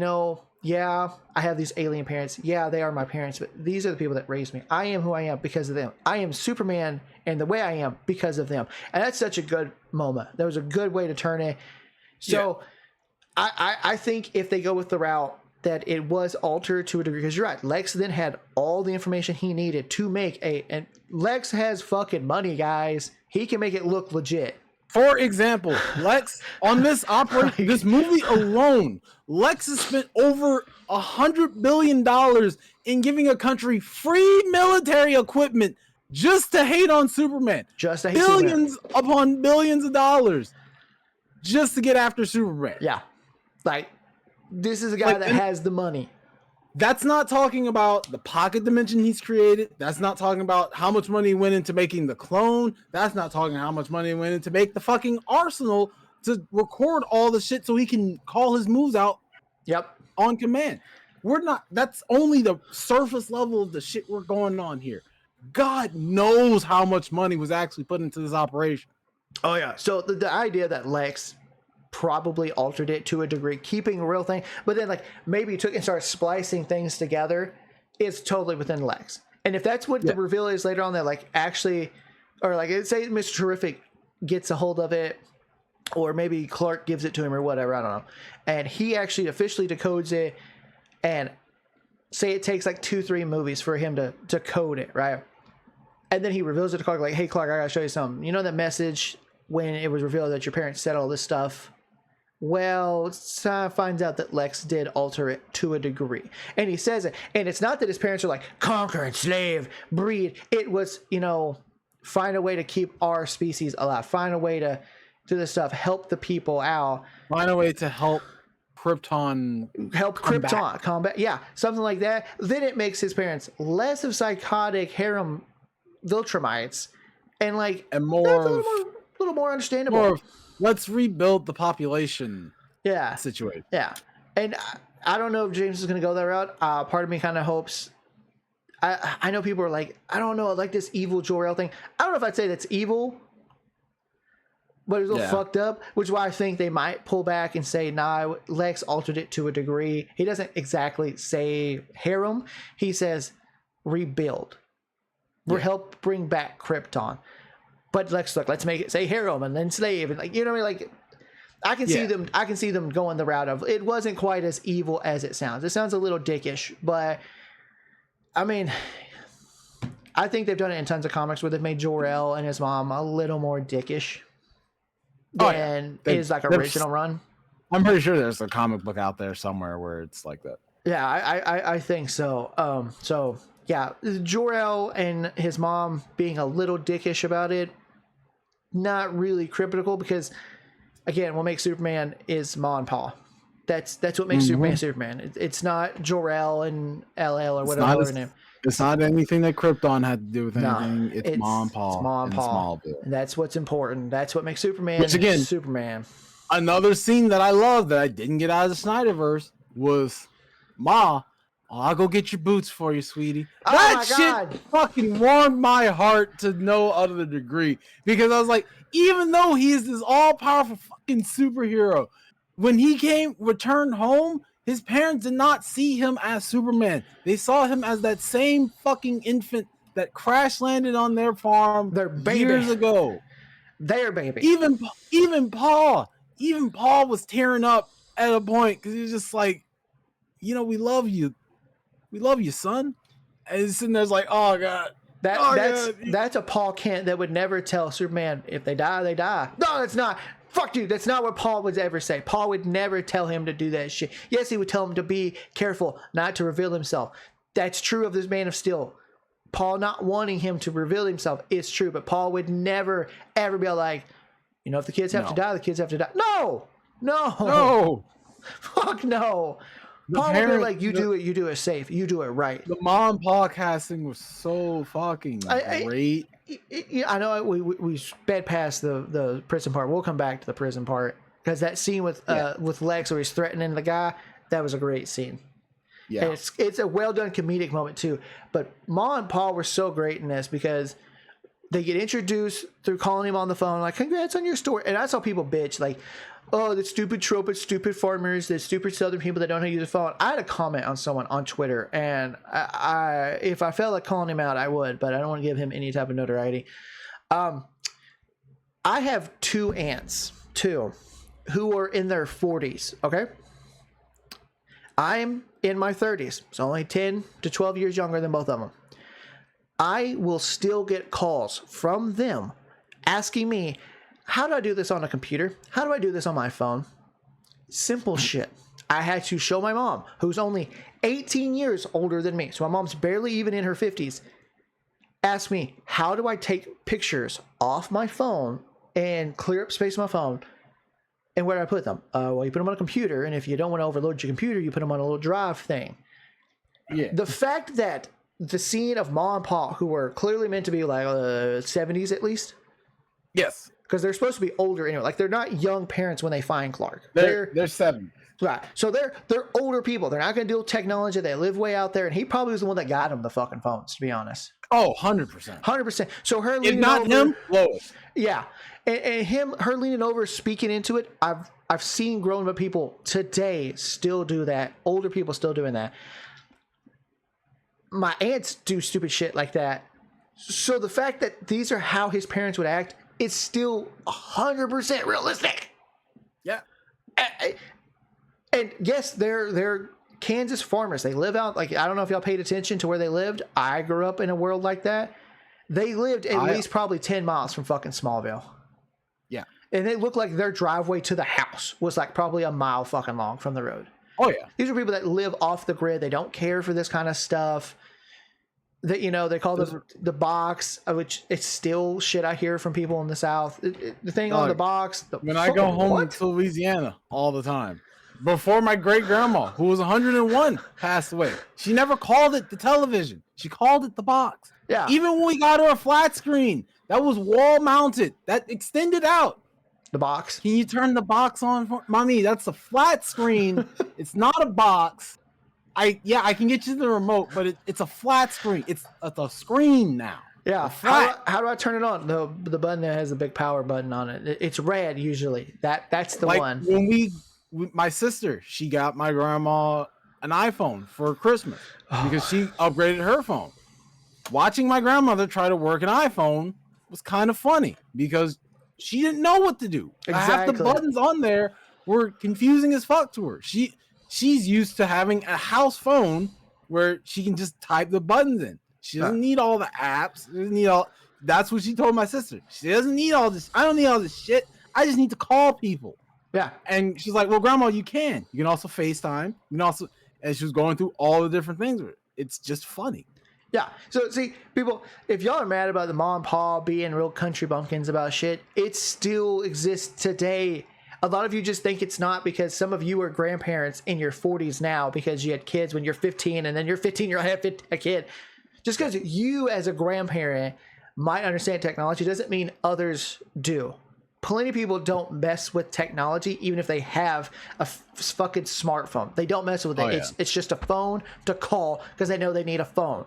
yeah, I have these alien parents. Yeah, they are my parents, but these are the people that raised me. I am who I am because of them. I am Superman and the way I am because of them. And that's such a good moment. That was a good way to turn it. So I think if they go with the route that it was altered to a degree, because you're right, Lex then had all the information he needed to make and Lex has fucking money, guys. He can make it look legit. For example, Lex on this operation, this movie alone, Lex has spent over $100 billion in giving a country free military equipment just to hate on Superman. Just to hate billions Superman. Upon billions of dollars just to get after Superman. Yeah. Like, this is a guy that has the money. That's not talking about the pocket dimension he's created. That's not talking about how much money went into making the clone. That's not talking how much money went into make the fucking arsenal to record all the shit so he can call his moves out. Yep. On command. That's only the surface level of the shit we're going on here. God knows how much money was actually put into this operation. Oh yeah. So the idea that Lex probably altered it to a degree, keeping a real thing, but then like maybe took and started splicing things together, is totally within Lex. And if that's what the reveal is later on, that like actually, or like say Mr. Terrific gets a hold of it, or maybe Clark gives it to him or whatever, I don't know, and he actually officially decodes it, and say it takes like 2-3 movies for him to code it, right? And then he reveals it to Clark, like, hey Clark, I gotta show you something. You know that message when it was revealed that your parents said all this stuff? Well, finds out that Lex did alter it to a degree. And he says it. And it's not that his parents are like, conquer, enslave, breed. It was, find a way to keep our species alive. Find a way to do this stuff. Help the people out. Find a way to help Krypton. Combat. Yeah, something like that. Then it makes his parents less of psychotic harem Viltrumites. And more a little more understandable. More of, let's rebuild the population situation. Yeah. And I don't know if James is going to go that route. Part of me kind of hopes. I know people are like, I don't know, I like this evil Jor-El thing. I don't know if I'd say that's evil, but it's a little fucked up, which is why I think they might pull back and say, nah, Lex altered it to a degree. He doesn't exactly say harem. He says rebuild. Help bring back Krypton. But Lex, look, let's make it say harem and then slave, and like, you know what I mean? Like, I can see them going the route of, it wasn't quite as evil as it sounds. It sounds a little dickish, but I mean, I think they've done it in tons of comics where they've made Jor-El and his mom a little more dickish than his like original run. I'm pretty sure there's a comic book out there somewhere where it's like that. Yeah, I think so. So yeah, Jor-El and his mom being a little dickish about it, not really critical, because again, what makes Superman is Ma and Pa. That's what makes Superman. It's not Jor-El and LL or whatever their name. It's not anything that Krypton had to do with anything. It's Ma and Pa. It's Ma and Pa. And that's what's important. That's what makes Superman. Which again, Superman. Another scene that I love that I didn't get out of the Snyderverse was Ma. I'll go get your boots for you, sweetie. That shit fucking warmed my heart to no other degree, because I was like, even though he is this all-powerful fucking superhero, when he returned home, his parents did not see him as Superman. They saw him as that same fucking infant that crash landed on their farm years ago. Their baby. Even Paul was tearing up at a point, because he was just like, we love you. We love you, son. And he's sitting there's like, oh god. That's a Paul Kent that would never tell Superman, if they die, they die. No, that's not. Fuck you. That's not what Paul would ever say. Paul would never tell him to do that shit. Yes, he would tell him to be careful, not to reveal himself. That's true of this Man of Steel. Paul not wanting him to reveal himself is true, but Paul would never, ever be like, if the kids have to die, the kids have to die. No. Fuck no. Paul would be like, you do it safe. You do it right. The mom and Pa casting was so fucking great. I know we sped past the prison part. We'll come back to the prison part, because that scene with Lex where he's threatening the guy, that was a great scene. Yeah, and it's a well done comedic moment too. But Ma and Pa were so great in this, because they get introduced through calling him on the phone, like, congrats on your story. And I saw people bitch like, oh, the stupid trope of stupid farmers, the stupid Southern people that don't know how to use a phone. I had a comment on someone on Twitter, and I if I felt like calling him out, I would, but I don't want to give him any type of notoriety. I have two aunts, who are in their 40s, okay? I'm in my 30s, so only 10 to 12 years younger than both of them. I will still get calls from them asking me, how do I do this on a computer? How do I do this on my phone? Simple shit. I had to show my mom, who's only 18 years older than me, so my mom's barely even in her 50s, ask me, how do I take pictures off my phone and clear up space on my phone? And where do I put them? Well, you put them on a computer, and if you don't want to overload your computer, you put them on a little drive thing. Yeah. The fact that the scene of Ma and Pa, who were clearly meant to be like 70s at least. Yes. Because they're supposed to be older anyway. Like, they're not young parents when they find Clark. They're 7. Right. So they're older people. They're not going to deal with technology. They live way out there. And he probably was the one that got them the fucking phones, to be honest. Oh, 100%. 100%. So her leaning not over, him, Lois. Yeah. And her leaning over, speaking into it, I've seen grown up people today still do that. Older people still doing that. My aunts do stupid shit like that. So the fact that these are how his parents would act, it's still 100% realistic. Yeah. And yes, they're Kansas farmers. They live out, like, I don't know if y'all paid attention to where they lived. I grew up in a world like that. They lived at least probably 10 miles from fucking Smallville. Yeah. And it looked like their driveway to the house was like probably a mile fucking long from the road. Oh, yeah. These are people that live off the grid. They don't care for this kind of stuff. That, you know, they call the box, which it's still shit I hear from people in the South. The thing on the box. When I go home to Louisiana all the time, before my great grandma, who was 101, passed away, she never called it the television. She called it the box. Yeah. Even when we got her a flat screen that was wall mounted, that extended out. The box. Can you turn the box on for Mommy? That's a flat screen. It's not a box. I can get you the remote, but it's a flat screen. It's a screen now. Yeah. How do I turn it on? The button that has a big power button on it. It's red usually. That's the one. When my sister, she got my grandma an iPhone for Christmas because she upgraded her phone. Watching my grandmother try to work an iPhone was kind of funny because she didn't know what to do. Exactly. Half the buttons on there were confusing as fuck to her. She's used to having a house phone where she can just type the buttons in. She doesn't need all the apps. She doesn't need all. That's what she told my sister. She doesn't need all this. I don't need all this shit. I just need to call people. Yeah. And she's like, well, Grandma, you can. You can also FaceTime. You can also, and she was going through all the different things. It's just funny. Yeah. So, see, people, if y'all are mad about the mom and pa being real country bumpkins about shit, it still exists today. A lot of you just think it's not because some of you are grandparents in your 40s now because you had kids when you're 15 and then you're 15, you have a kid. Just because you as a grandparent might understand technology doesn't mean others do. Plenty of people don't mess with technology even if they have a fucking smartphone. They don't mess with it. Oh, yeah. It's just a phone to call because they know they need a phone.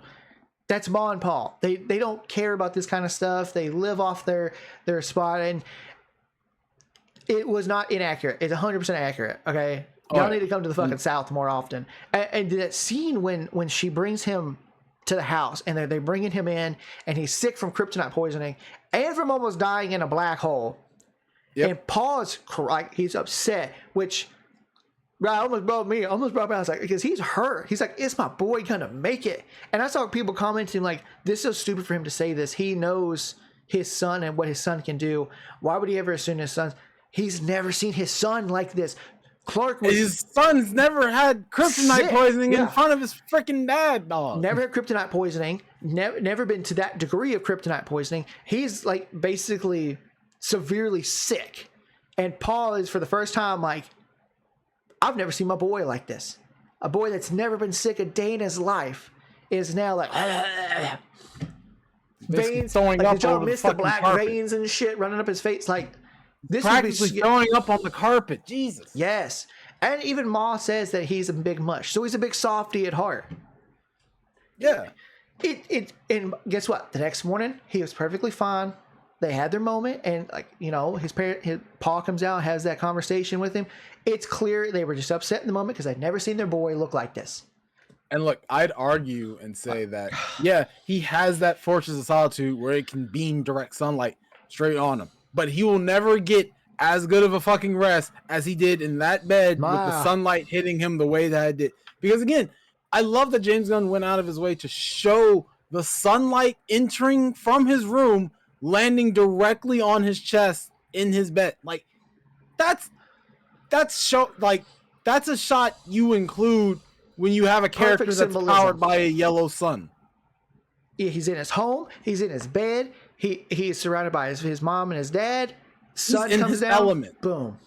That's Ma and Pa. They don't care about this kind of stuff. They live off their spot, and it was not inaccurate. It's 100% accurate. Okay, y'all need to come to the fucking South more often. And that scene when she brings him to the house and they're bringing him in, and he's sick from kryptonite poisoning and from almost dying in a black hole. Yep. And Pa's like he's upset, which. Right, almost brought me. I was like, because he's hurt. He's like, is my boy gonna make it? And I saw people commenting like, this is so stupid for him to say this. He knows his son and what his son can do. Why would he ever assume his son? He's never seen his son like this. His son's never had kryptonite poisoning in front of his freaking dad, dog. Never had kryptonite poisoning. Never been to that degree of kryptonite poisoning. He's like basically severely sick. And Paul is for the first time like, I've never seen my boy like this. A boy that's never been sick a day in his life is now like veins. Like, did y'all miss the black veins and shit running up his face? Like this practically throwing up on the carpet. Jesus. Yes, and even Ma says that he's a big mush, so he's a big softy at heart. Yeah. And guess what? The next morning he was perfectly fine. They had their moment, and like you know, his pa comes out, has that conversation with him. It's clear they were just upset in the moment because I'd never seen their boy look like this. And look, I'd argue and say that yeah, he has that fortress of solitude where it can beam direct sunlight straight on him, but he will never get as good of a fucking rest as he did in that bed with the Wow. sunlight hitting him the way that it did. Because again, I love that James Gunn went out of his way to show the sunlight entering from his room, landing directly on his chest in his bed. Like that's a shot you include when you have a character Perfect that's symbolism. powered by a yellow sun. Yeah, he's in his home. He's in his bed. He's surrounded by his mom and his dad. Sun in comes his down. element. Boom.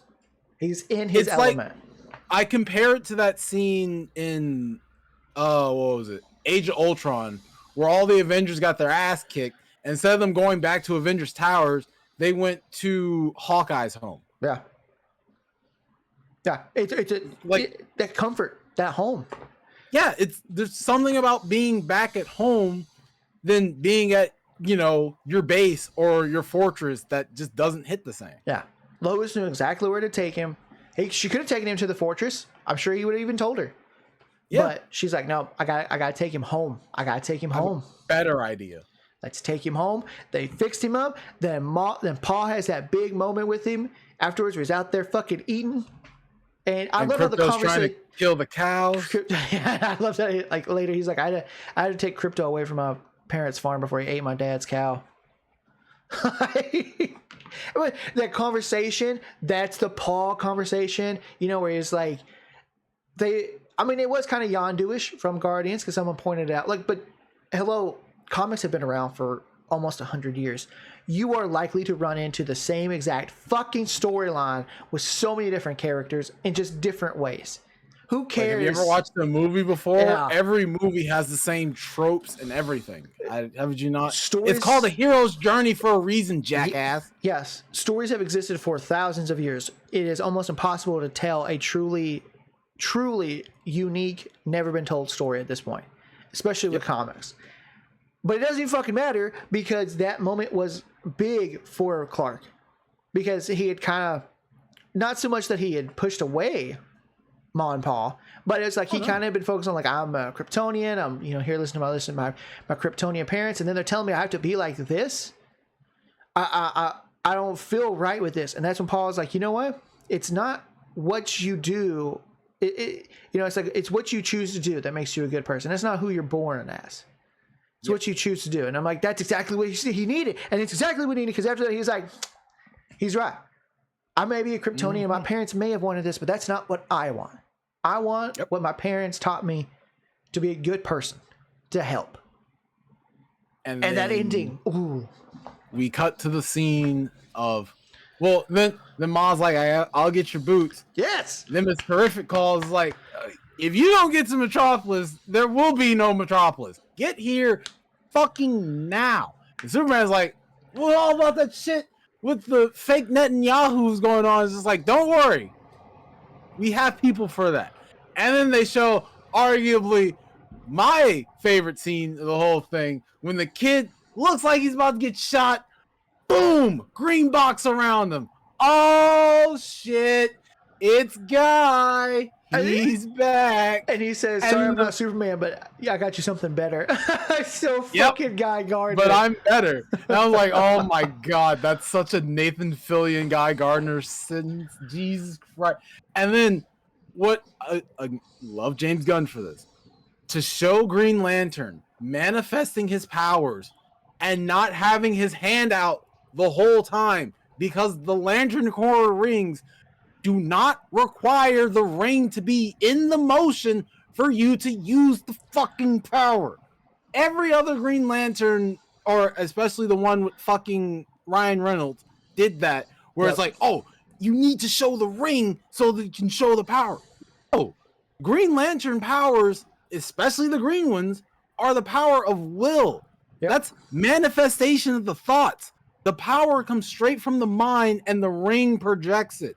He's in his It's element. I compare it to that scene in what was it? Age of Ultron, where all the Avengers got their ass kicked. Instead of them going back to Avengers Towers, they went to Hawkeye's home. Yeah. Yeah. It's that comfort, that home. Yeah, there's something about being back at home than being at, your base or your fortress that just doesn't hit the same. Yeah. Lois knew exactly where to take him. She could have taken him to the fortress. I'm sure he would have even told her. Yeah. But she's like, no, I gotta take him home. I gotta take him home. Better idea. Let's take him home. They fixed him up. Then Paul has that big moment with him afterwards where he's out there fucking eating. And I love how the conversation trying to kill the cows. Yeah, I love that. Like later, he's like, I had to take Crypto away from my parents' farm before he ate my dad's cow. That conversation, that's the Paul conversation, where he's like, it was kind of Yondu-ish from Guardians because someone pointed it out. Like, but hello, comics have been around for almost 100 years. You are likely to run into the same exact fucking storyline with so many different characters in just different ways. Who cares? Have you ever watched a movie before? Yeah. Every movie has the same tropes and everything. Have you not? Stories, it's called a hero's journey for a reason, jackass. Yes. Stories have existed for thousands of years. It is almost impossible to tell a truly unique, never been told story at this point, especially with comics. But it doesn't even fucking matter because that moment was big for Clark because he had kind of, not so much that he had pushed away Ma and Paul, but it's like he kind of been focused on like, I'm a Kryptonian. I'm here listening to my Kryptonian parents, and then they're telling me I have to be like this. I don't feel right with this, and that's when Paul's like, you know what? It's not what you do. It's like it's what you choose to do that makes you a good person. It's not who you're born as. It's what you choose to do. And I'm like, that's exactly what he needed, and it's exactly what he needed because after that he's like, he's right. I may be a Kryptonian. My parents may have wanted this, but that's not what I want. I want what my parents taught me to be a good person, to help. And that ending. Ooh. We cut to the scene of, then Ma's like, I'll get your boots. Yes. Then Miss Terrific calls like, if you don't get to Metropolis, there will be no Metropolis. Get here fucking now. And Superman's like, well, all about that shit with the fake Netanyahu's going on. It's just like, don't worry. We have people for that. And then they show arguably my favorite scene of the whole thing when the kid looks like he's about to get shot. Boom! Green box around him. Oh, shit. It's Guy. He's back. And he says, sorry, I'm not Superman, but yeah, I got you something better. So fucking Guy Gardner. But I'm better. And I was like, oh my God, that's such a Nathan Fillion Guy Gardner sentence. Jesus Christ. And then what I love James Gunn for this. To show Green Lantern manifesting his powers and not having his hand out the whole time because the Lantern Corps rings do not require the ring to be in the motion for you to use the fucking power. Every other Green Lantern, or especially the one with fucking Ryan Reynolds, did that, where it's like, oh, you need to show the ring so that you can show the power. Oh, Green Lantern powers, especially the green ones, are the power of will. Yep. That's manifestation of the thoughts. The power comes straight from the mind and the ring projects it.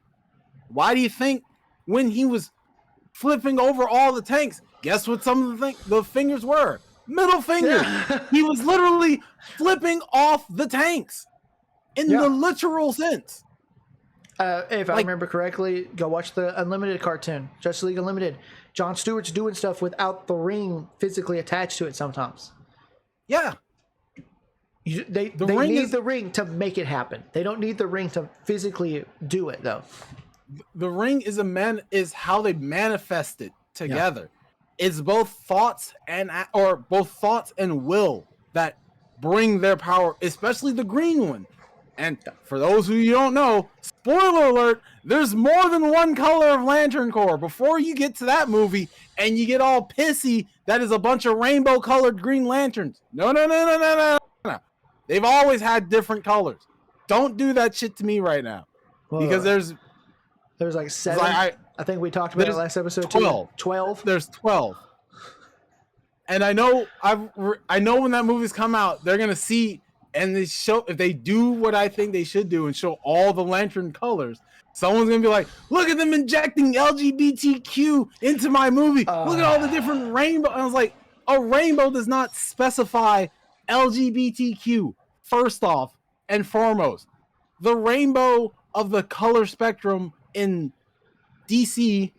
Why do you think when he was flipping over all the tanks, guess what some of the fingers were? Middle fingers. Yeah. He was literally flipping off the tanks in the literal sense. If I remember correctly, go watch the Unlimited cartoon, Justice League Unlimited. Jon Stewart's doing stuff without the ring physically attached to it sometimes. Yeah. They need the ring to make it happen. They don't need the ring to physically do it, though. The ring is how they manifest it together. Yeah. It's both thoughts and will that bring their power, especially the green one. And for those who you don't know, spoiler alert, there's more than one color of Lantern Corps. Before you get to that movie and you get all pissy, that is a bunch of rainbow colored Green Lanterns. No. They've always had different colors. Don't do that shit to me right now. Because there's like 7. I think we talked about it last episode. 12. There's 12. And I know when that movie's come out, they're gonna see and they show, if they do what I think they should do and show all the lantern colors, someone's gonna be like, look at them injecting LGBTQ into my movie. Look at all the different rainbow. And I was like, a rainbow does not specify LGBTQ. First off and foremost, the rainbow of the color spectrum in DC,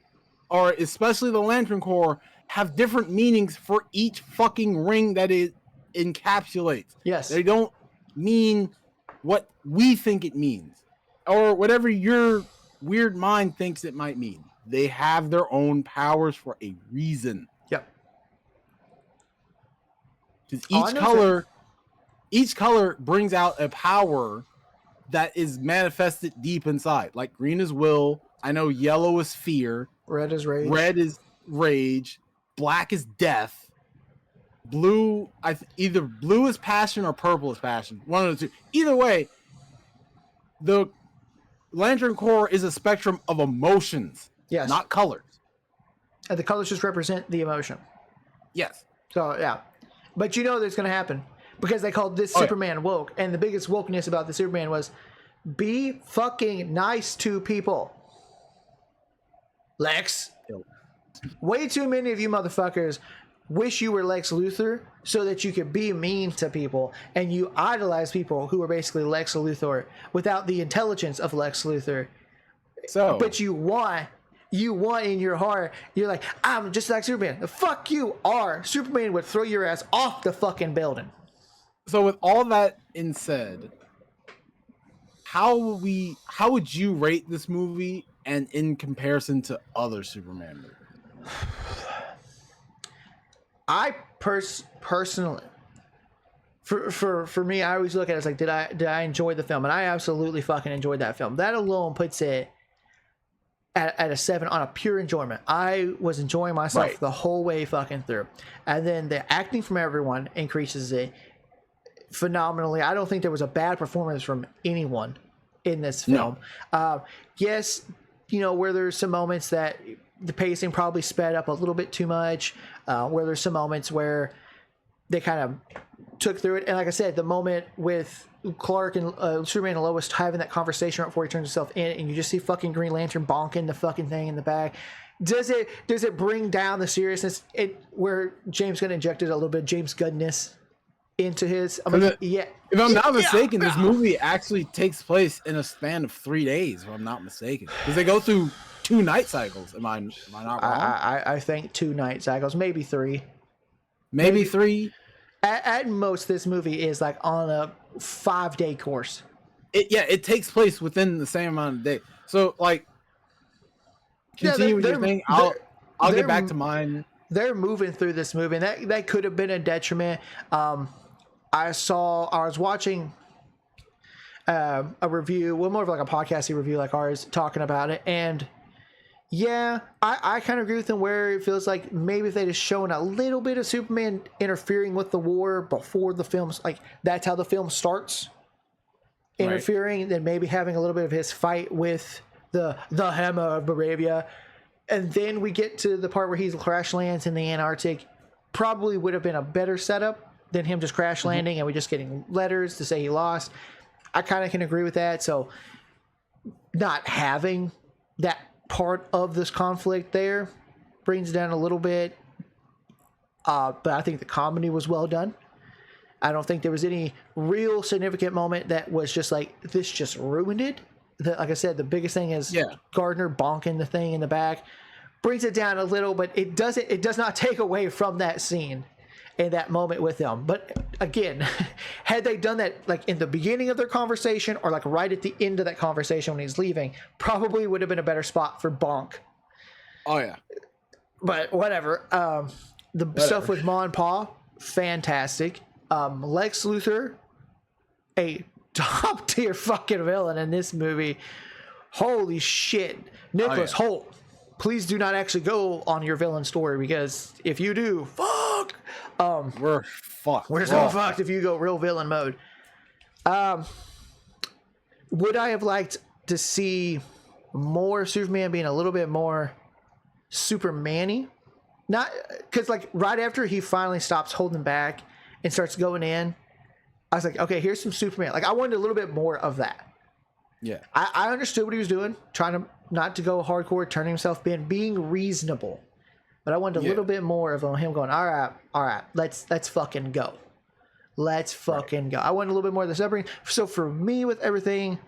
or especially the Lantern Corps, have different meanings for each fucking ring that it encapsulates. Yes. They don't mean what we think it means or whatever your weird mind thinks it might mean. They have their own powers for a reason. Yep. Because each color brings out a power that is manifested deep inside. Like green is will. I know yellow is fear. Red is rage. Red is rage. Black is death. Blue, either blue is passion or purple is passion. One of the two. Either way, the Lantern Corps is a spectrum of emotions. Yes. Not colors. And the colors just represent the emotion. Yes. So, yeah. But you know that's going to happen. Because they called this Superman woke. And the biggest wokeness about the Superman was, be fucking nice to people. Lex. Way too many of you motherfuckers wish you were Lex Luthor so that you could be mean to people, and you idolize people who are basically Lex Luthor without the intelligence of Lex Luthor. So, but you want in your heart, you're like, I'm just like Superman. The fuck you are. Superman would throw your ass off the fucking building. So with all that in said, how would you rate this movie and in comparison to other Superman movies? I personally, for me, I always look at it as like, did I enjoy the film? And I absolutely fucking enjoyed that film. That alone puts it at a 7 on a pure enjoyment. I was enjoying myself the whole way fucking through. And then the acting from everyone increases it phenomenally. I don't think there was a bad performance from anyone in this film. No. Yes, where there's some moments that the pacing probably sped up a little bit too much, where there's some moments where they kind of took through it. And like I said, the moment with Clark and Superman and Lois having that conversation right before he turns himself in, and you just see fucking Green Lantern bonking the fucking thing in the back. Does it bring down the seriousness where James Gunn injected a little bit of James Gunness into his? If I'm not mistaken, this movie actually takes place in a span of 3 days, if I'm not mistaken. Because they go through 2 night cycles. Am I not wrong? I think 2 night cycles, maybe 3. Maybe 3. At most, this movie is like on a 5-day course. It takes place within the same amount of days. So like, continue with your thing. I'll get back to mine. They're moving through this movie, and that could have been a detriment. I was watching a review, more of like a podcasty review like ours, talking about it, and yeah, I kind of agree with them where it feels like maybe if they just shown a little bit of Superman interfering with the war before the film's, like that's how the film starts, interfering, then maybe having a little bit of his fight with the Hammer of Moravia, and then we get to the part where he crash lands in the Antarctic. Probably would have been a better setup than him just crash landing and we just getting letters to say he lost. I kind of can agree with that. So not having that part of this conflict there brings it down a little bit. But I think the comedy was well done. I don't think there was any real significant moment that was just like, this just ruined it. Like I said, the biggest thing is Gardner bonking the thing in the back. Brings it down a little, but it does not take away from that scene. in that moment with them. But again, had they done that like in the beginning of their conversation or like right at the end of that conversation when he's leaving, probably would have been a better spot for Bonk. Oh yeah. But whatever. Stuff with Ma and Pa, fantastic. Lex Luthor, a top tier fucking villain in this movie. Holy shit. Nicholas Hoult, please do not actually go on your villain story, because if you do, fuck. We're fucked. We're so fucked if you go real villain mode. Would I have liked to see more Superman being a little bit more Superman-y? Not because like right after he finally stops holding back and starts going in, I was like, okay, here's some Superman. Like I wanted a little bit more of that. Yeah, I understood what he was doing, trying to not to go hardcore, turning himself in, being reasonable. But I wanted a little bit more of him going, all right, let's fucking go. Let's fucking go. I wanted a little bit more of the suffering. So for me, with everything,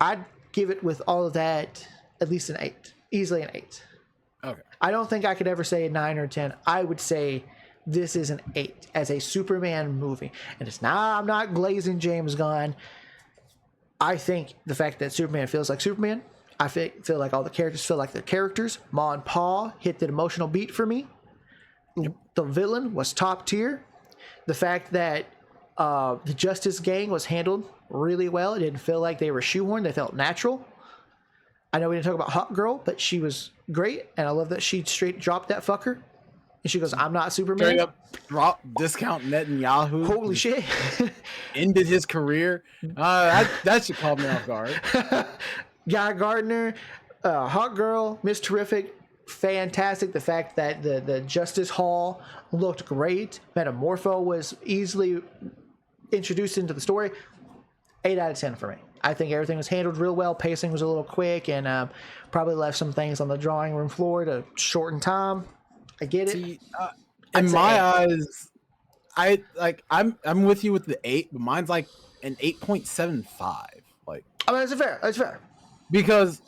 I'd give it, with all of that, at least an 8. Easily an 8. Okay. I don't think I could ever say a 9 or 10. I would say this is an 8 as a Superman movie. And it's not, I'm not glazing James Gunn. I think the fact that Superman feels like Superman, I feel like all the characters feel like they're characters. Ma and Pa hit the emotional beat for me. Yep. The villain was top tier. The fact that the Justice Gang was handled really well. It didn't feel like they were shoehorned. They felt natural. I know we didn't talk about Hot Girl, but she was great. And I love that she straight dropped that fucker. And she goes, I'm not Superman. Straight up drop discount Netanyahu. Holy shit. Ended his career. That should call me off guard. Guy Gardner, Hot Girl, Miss Terrific, fantastic. The fact that the Justice Hall looked great. Metamorpho was easily introduced into the story. 8 out of 10 for me. I think everything was handled real well. Pacing was a little quick, and probably left some things on the drawing room floor to shorten time. I get it. See, in my eyes, I'm with you with the 8, but mine's like an 8.75. Like, I mean, that's fair. That's fair. Because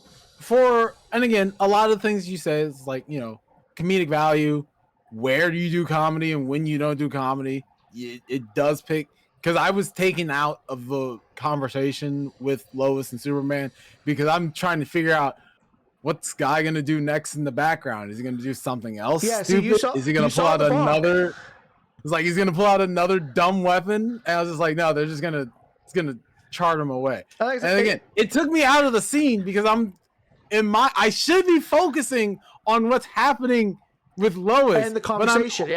and again, a lot of things you say is like, comedic value. Where do you do comedy and when you don't do comedy? It does pick. Because I was taken out of the conversation with Lois and Superman because I'm trying to figure out what's Guy going to do next in the background. Is he going to do something else stupid? Is he going to pull out another? It's like he's going to pull out another dumb weapon. And I was just like, no, it's going to chart him away. And again, it took me out of the scene because I should be focusing on what's happening with Lois and the conversation.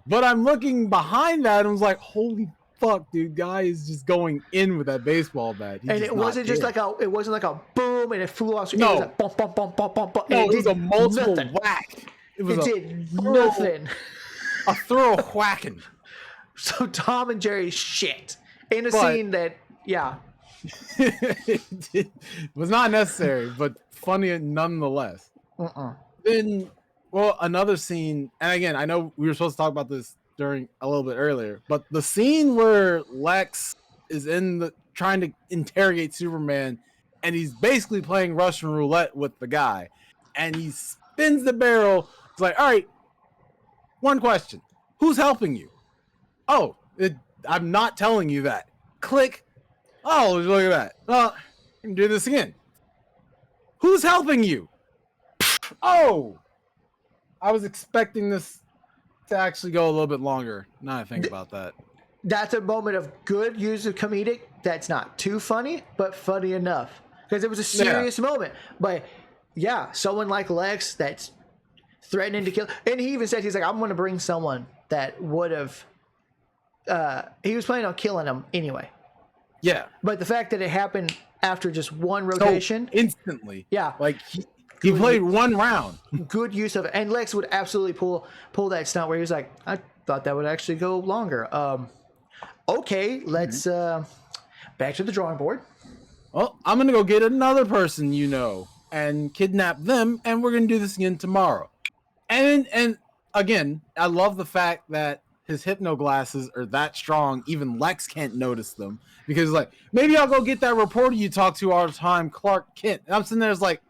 But I'm looking behind that and was like, holy fuck, dude, Guy is just going in with that baseball bat. And it wasn't just like it wasn't like a boom and it flew off. No. It was like bump, bump, bump, bump, bump, bump. No, it was a multiple whack. It did nothing. A thorough whacking. So Tom and Jerry shit in a scene that, it was not necessary, but funny nonetheless. Then, another scene, and again, I know we were supposed to talk about this during a little bit earlier, but the scene where Lex is trying to interrogate Superman, and he's basically playing Russian roulette with the guy, and he spins the barrel. It's like, all right, one question: who's helping you? Oh, I'm not telling you that. Click. Oh, look at that. Well, I can do this again. Who's helping you? Oh, I was expecting this to actually go a little bit longer. Now I think about that. That's a moment of good use of comedic. That's not too funny, but funny enough. Because it was a serious moment. But someone like Lex that's threatening to kill. And he even said, he's like, I'm going to bring someone that would have. He was planning on killing him anyway. Yeah. But the fact that it happened after just one rotation. So instantly. Yeah. Like he played one round. Good use of it. And Lex would absolutely pull that stunt where he was like, I thought that would actually go longer. Okay, let's back to the drawing board. Well, I'm going to go get another person and kidnap them, and we're going to do this again tomorrow. And again, I love the fact that his hypno glasses are that strong, even Lex can't notice them. Because, like, maybe I'll go get that reporter you talk to all the time, Clark Kent. And I'm sitting there, it's like,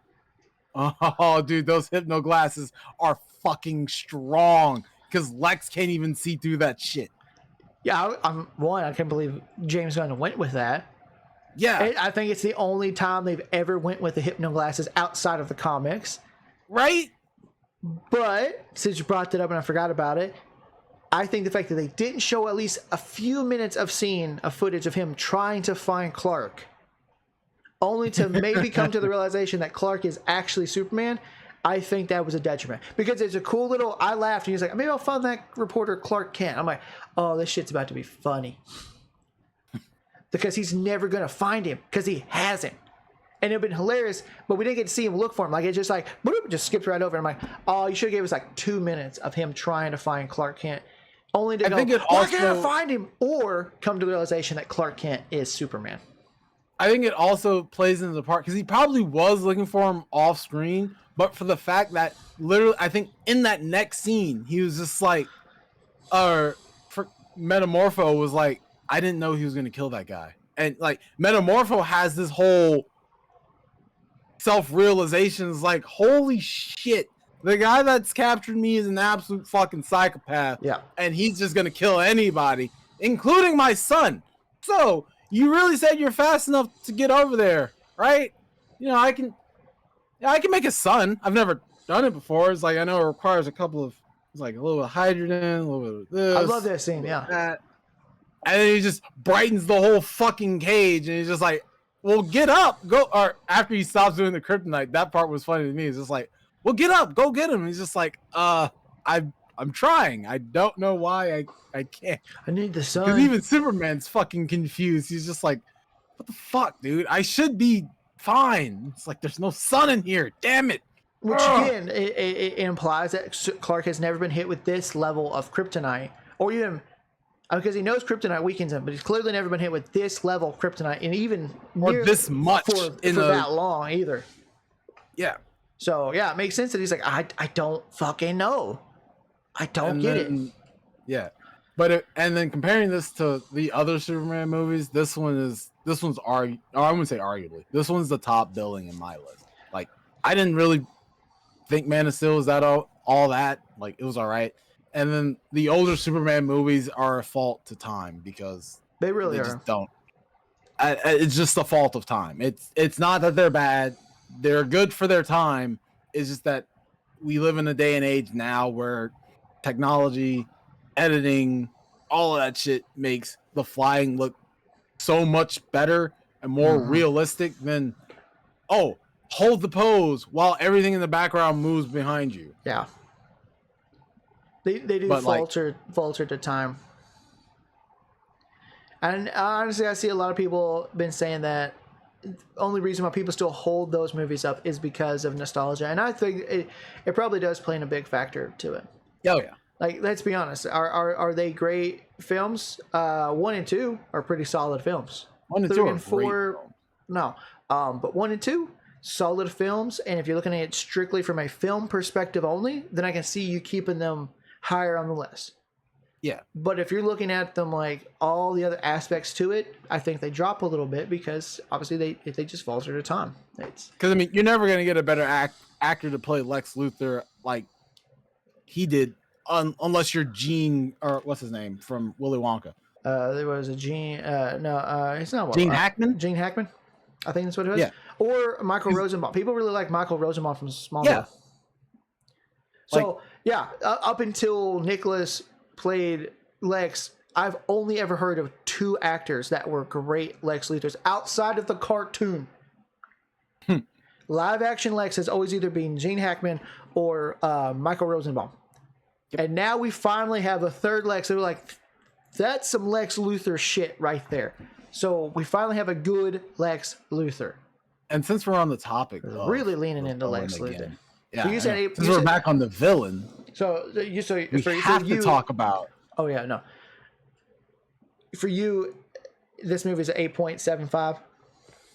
oh, dude, those hypno glasses are fucking strong. because Lex can't even see through that shit. Yeah, I can't believe James Gunn went with that. Yeah, I think it's the only time they've ever went with the hypno glasses outside of the comics. right? But since you brought that up and I forgot about it, I think the fact that they didn't show at least a few minutes of footage of him trying to find Clark, only to maybe come to the realization that Clark is actually Superman, I think that was a detriment. Because it's a cool little, I laughed and he's like, maybe I'll find that reporter Clark Kent. I'm like, oh, this shit's about to be funny. Because he's never going to find him because he hasn't. And it would have been hilarious, but we didn't get to see him look for him. Like, it just like, boop, just skipped right over. I'm like, oh, you should have gave us like 2 minutes of him trying to find Clark Kent. Only to I can't find him, or come to the realization that Clark Kent is Superman. I think it also plays into the part because he probably was looking for him off screen, but for the fact that literally, I think in that next scene, he was just like, Metamorpho was like, I didn't know he was going to kill that guy. And like, Metamorpho has this whole self-realization is like, holy shit, the guy that's captured me is an absolute fucking psychopath. Yeah. And he's just going to kill anybody, including my son. So you really said you're fast enough to get over there, right? You know, I can make a son. I've never done it before. It's like, I know it requires a couple of, it's like a little bit of hydrogen, a little bit of this. I love that scene, yeah. That. And then he just brightens the whole fucking cage, and he's just like, well, get up, go. Or after he stops doing the kryptonite, that part was funny to me. It's just like, well, get up, go get him. He's just like, I'm trying. I don't know why I can't. I need the sun. Because even Superman's fucking confused. He's just like, what the fuck, dude? I should be fine. It's like, there's no sun in here. Damn it. Which again, it implies that Clark has never been hit with this level of kryptonite, or even because he knows kryptonite weakens him, but he's clearly never been hit with this level of kryptonite, and even or this much for that long either. Yeah. So yeah, it makes sense that he's like, I don't fucking know. I don't get it. Yeah. But and then comparing this to the other Superman movies, this one's I wouldn't say arguably. This one's the top billing in my list. Like, I didn't really think Man of Steel was that all that. Like, it was all right. And then the older Superman movies are a fault to time because they really are. Just don't. It's just a fault of time. It's not that they're bad. They're good for their time. It's just that we live in a day and age now where technology, editing, all of that shit makes the flying look so much better and more realistic than, hold the pose while everything in the background moves behind you. Yeah. They do falter to time. And honestly, I see a lot of people been saying that the only reason why people still hold those movies up is because of nostalgia. And I think it probably does play in a big factor to it. Oh, yeah. Like, let's be honest. Are they great films? 1 and 2 are pretty solid films. 1 and 2 are 4, great. No. But 1 and 2, solid films. And if you're looking at it strictly from a film perspective only, then I can see you keeping them higher on the list. Yeah. But if you're looking at them like all the other aspects to it, I think they drop a little bit because obviously they just falter to time. Because I mean, you're never gonna get a better actor to play Lex Luthor like he did, unless you're Gene, or what's his name from Willy Wonka. There was a Gene. It's not Gene Hackman. Gene Hackman, I think that's what it was. Yeah. Or Michael Rosenbaum. People really like Michael Rosenbaum from Smallville. Yeah. So up until Nicholas played Lex, I've only ever heard of 2 actors that were great Lex Luthors outside of the cartoon. Live action Lex has always either been Gene Hackman or Michael Rosenbaum. Yep. And now we finally have a third Lex. They're like, that's some Lex Luthor shit right there. So we finally have a good Lex Luthor. And since we're on the topic, really leaning into Lex Luthor. Yeah. So since we're back on the villain. We have to talk about. Oh yeah, no. For you, this movie is an 8.75.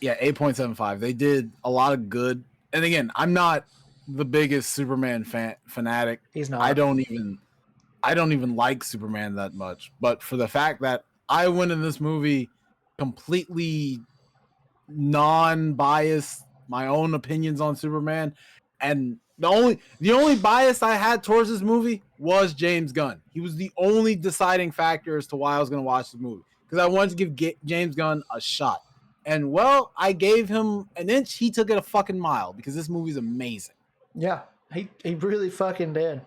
Yeah, 8.75. They did a lot of good. And again, I'm not the biggest Superman fanatic. He's not. I don't even like Superman that much. But for the fact that I went in this movie completely non-biased, my own opinions on Superman, and The only bias I had towards this movie was James Gunn. He was the only deciding factor as to why I was going to watch the movie, because I wanted to give James Gunn a shot. And well, I gave him an inch. He took it a fucking mile, because this movie's amazing. Yeah, he really fucking did.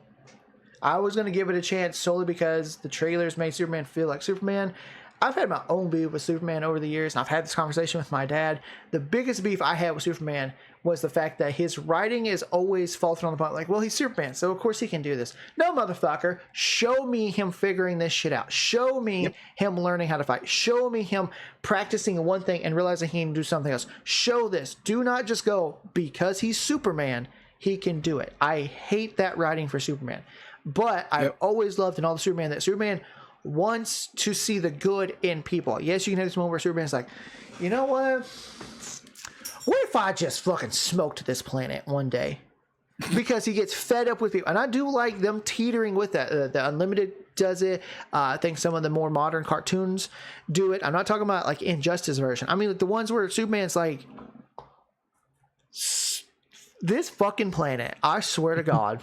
I was going to give it a chance solely because the trailers made Superman feel like Superman. I've had my own beef with Superman over the years, and I've had this conversation with my dad. The biggest beef I had with Superman was the fact that his writing is always faltering on the point. Like, well, he's Superman, so of course he can do this. No, motherfucker. Show me him figuring this shit out. Show me him learning how to fight. Show me him practicing one thing and realizing he can do something else. Show this. Do not just go, because he's Superman, he can do it. I hate that writing for Superman. But I've always loved in all the Superman that Superman wants to see the good in people. Yes, you can have this moment where Superman's like, you know what? What if I just fucking smoked this planet one day? Because he gets fed up with people. And I do like them teetering with that. The Unlimited does it. I think some of the more modern cartoons do it. I'm not talking about like Injustice version. I mean, like the ones where Superman's like, this fucking planet, I swear to God.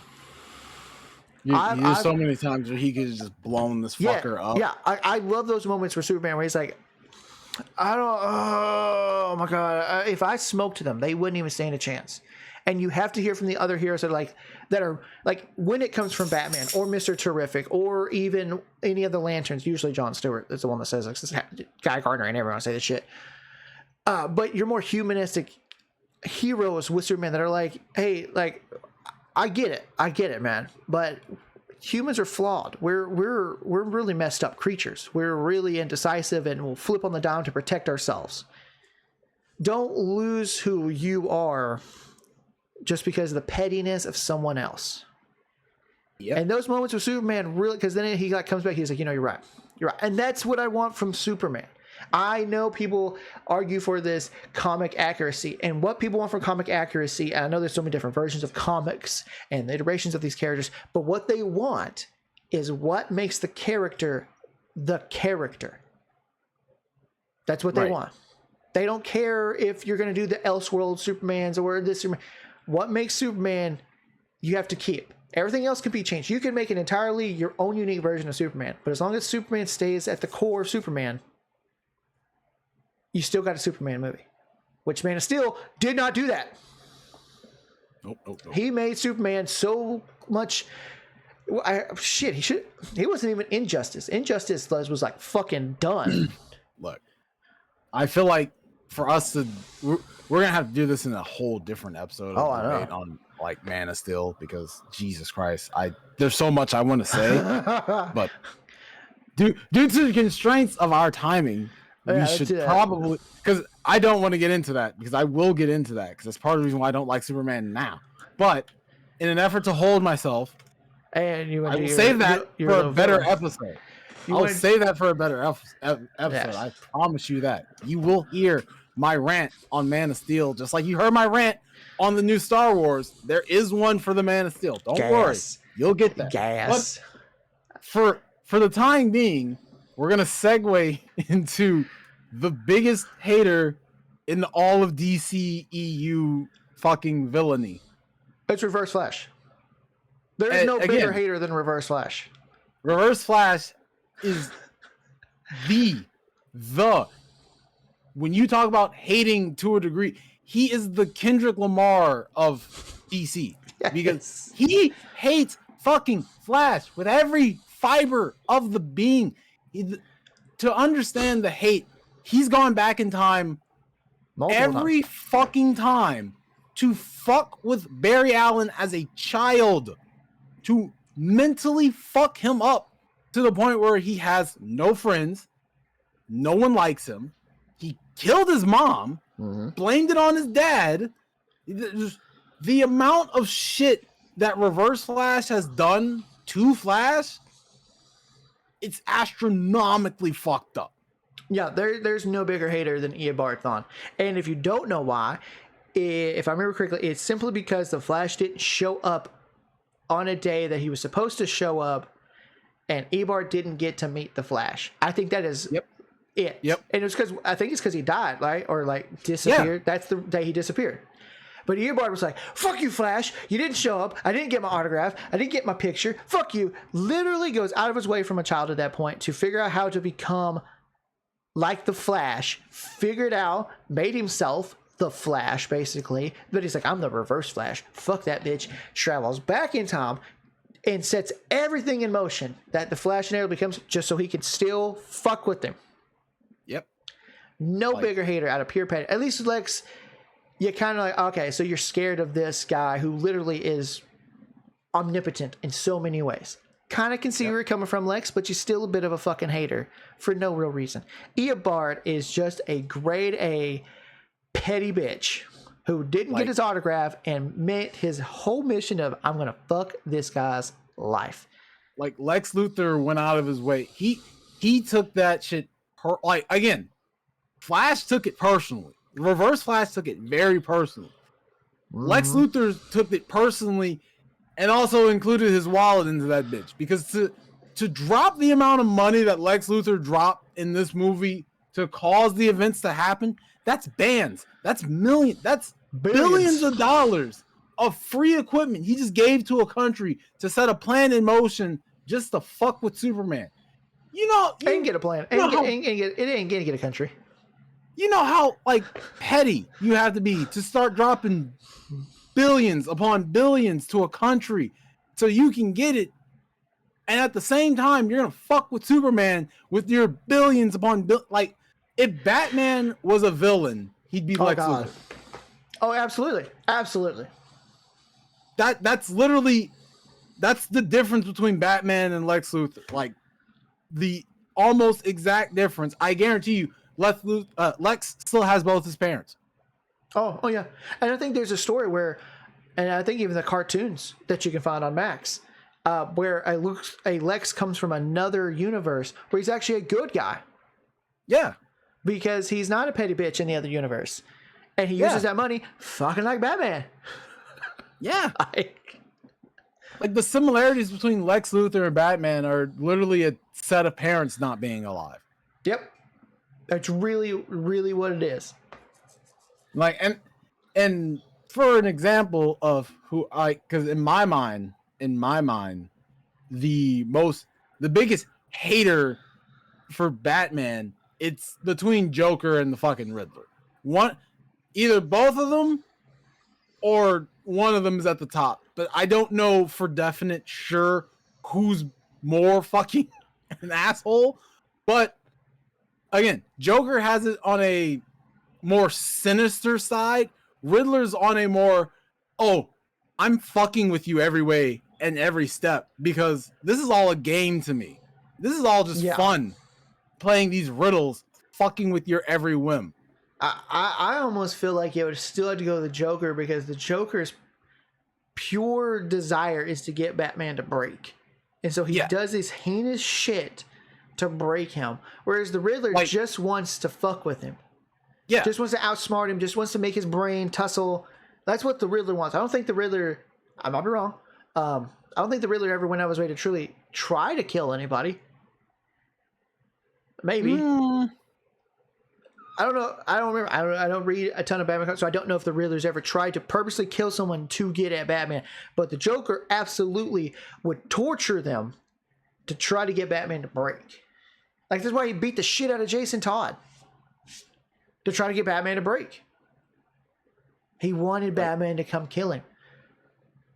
There's so many times where he could have just blown this fucker up. Yeah, I love those moments where Superman, where he's like, oh my God, if I smoked them, they wouldn't even stand a chance. And you have to hear from the other heroes that are like when it comes from Batman or Mr. Terrific or even any of the Lanterns, usually Jon Stewart is the one that says like, Guy Gardner and everyone say this shit. But you're more humanistic heroes with Superman that are like, hey, like, I get it, man. But humans are flawed. We're really messed up creatures. We're really indecisive, and we'll flip on the dime to protect ourselves. Don't lose who you are just because of the pettiness of someone else. Yeah. And those moments with Superman really, because then he like comes back, he's like, you know, you're right, and that's what I want from Superman. I know people argue for this comic accuracy, and what people want from comic accuracy, and I know there's so many different versions of comics and the iterations of these characters, but what they want is what makes the character the character. That's what they want. They don't care if you're going to do the Elseworld Supermans or this Superman. What makes Superman, you have to keep. Everything else can be changed. You can make an entirely your own unique version of Superman, but as long as Superman stays at the core of Superman, you still got a Superman movie, which Man of Steel did not do that. Nope. He made Superman so much. He wasn't even Injustice. Injustice was like fucking done. Look, I feel like for us to, we're gonna have to do this in a whole different episode. On like Man of Steel, because Jesus Christ, there's so much I want to say, but due to the constraints of our timing. We should probably, because I don't want to get into that, because I will get into that, because that's part of the reason why I don't like Superman now. But in an effort to hold myself, and I will save that for a better episode. I'll save that for a better episode. Yes. I promise you that. You will hear my rant on Man of Steel, just like you heard my rant on the new Star Wars. There is one for the Man of Steel. Don't worry. You'll get that. Gas. But for the time being, we're going to segue into the biggest hater in all of DCEU fucking villainy. It's Reverse Flash. There is no bigger hater than Reverse Flash. Reverse Flash is the when you talk about hating to a degree, he is the Kendrick Lamar of DC. Yes. Because he hates fucking Flash with every fiber of the being. To understand the hate, he's gone back in time every fucking time to fuck with Barry Allen as a child, to mentally fuck him up to the point where he has no friends, no one likes him. He killed his mom, blamed it on his dad. The amount of shit that Reverse Flash has done to Flash, it's astronomically fucked up. Yeah, there's no bigger hater than Eobard Thawne. And if you don't know why, if I remember correctly, it's simply because the Flash didn't show up on a day that he was supposed to show up, and Eobard didn't get to meet the Flash. I think that is it. Yep. And it's because he died, right? Or like disappeared. Yeah. That's the day he disappeared. But Eobard was like, fuck you, Flash. You didn't show up. I didn't get my autograph. I didn't get my picture. Fuck you. Literally goes out of his way from a child at that point to figure out how to become like the Flash. Figured out, made himself the Flash, basically. But he's like, I'm the Reverse Flash. Fuck that bitch. Travels back in time and sets everything in motion that the Flash and Arrow becomes just so he can still fuck with them. Yep. No bigger hater out of pure petty. At least Lex, you kind of like, okay, so you're scared of this guy who literally is omnipotent in so many ways. Kind of can see where you're coming from, Lex, but you're still a bit of a fucking hater for no real reason. Eobard is just a grade A petty bitch who didn't get his autograph and meant his whole mission of, I'm going to fuck this guy's life. Like, Lex Luthor went out of his way. He took that shit, again, Flash took it personally. Reverse Flash took it very personally. Lex Luthor took it personally and also included his wallet into that bitch. Because to drop the amount of money that Lex Luthor dropped in this movie to cause the events to happen, that's bands. That's billions of dollars of free equipment he just gave to a country to set a plan in motion just to fuck with Superman. You know, it ain't get a plan. It ain't gonna get a country. You know how petty you have to be to start dropping billions upon billions to a country so you can get it, and at the same time you're gonna fuck with Superman with your billions upon if Batman was a villain, he'd be Lex Luthor. Oh, absolutely. That's the difference between Batman and Lex Luthor. Like, the almost exact difference. I guarantee you, Lex still has both his parents. Oh yeah. And I think there's a story where, and I think even the cartoons that you can find on Max, where a Lex comes from another universe where he's actually a good guy. Yeah. Because he's not a petty bitch in the other universe. And he uses that money fucking like Batman. Yeah. Like, the similarities between Lex Luthor and Batman are literally a set of parents not being alive. Yep. That's really, really what it is. Like, and for an example of because in my mind, the biggest hater for Batman, it's between Joker and the fucking Riddler. Either both of them or one of them is at the top. But I don't know for definite sure who's more fucking an asshole. But again, Joker has it on a more sinister side. Riddler's on a more, I'm fucking with you every way and every step because this is all a game to me. This is all just fun. Playing these riddles, fucking with your every whim. I almost feel like it would still have to go to the Joker because the Joker's pure desire is to get Batman to break. And so he does this heinous shit to break him. Whereas the Riddler just wants to fuck with him. Yeah. Just wants to outsmart him, just wants to make his brain tussle. That's what the Riddler wants. I don't think the Riddler, I might be wrong. I don't think the Riddler ever went out of his way to truly try to kill anybody. Maybe. I don't know. I don't remember. I don't read a ton of Batman comics, so I don't know if the Riddler's ever tried to purposely kill someone to get at Batman. But the Joker absolutely would torture them to try to get Batman to break. Like, that's why he beat the shit out of Jason Todd. To try to get Batman to break. He wanted Batman to come kill him.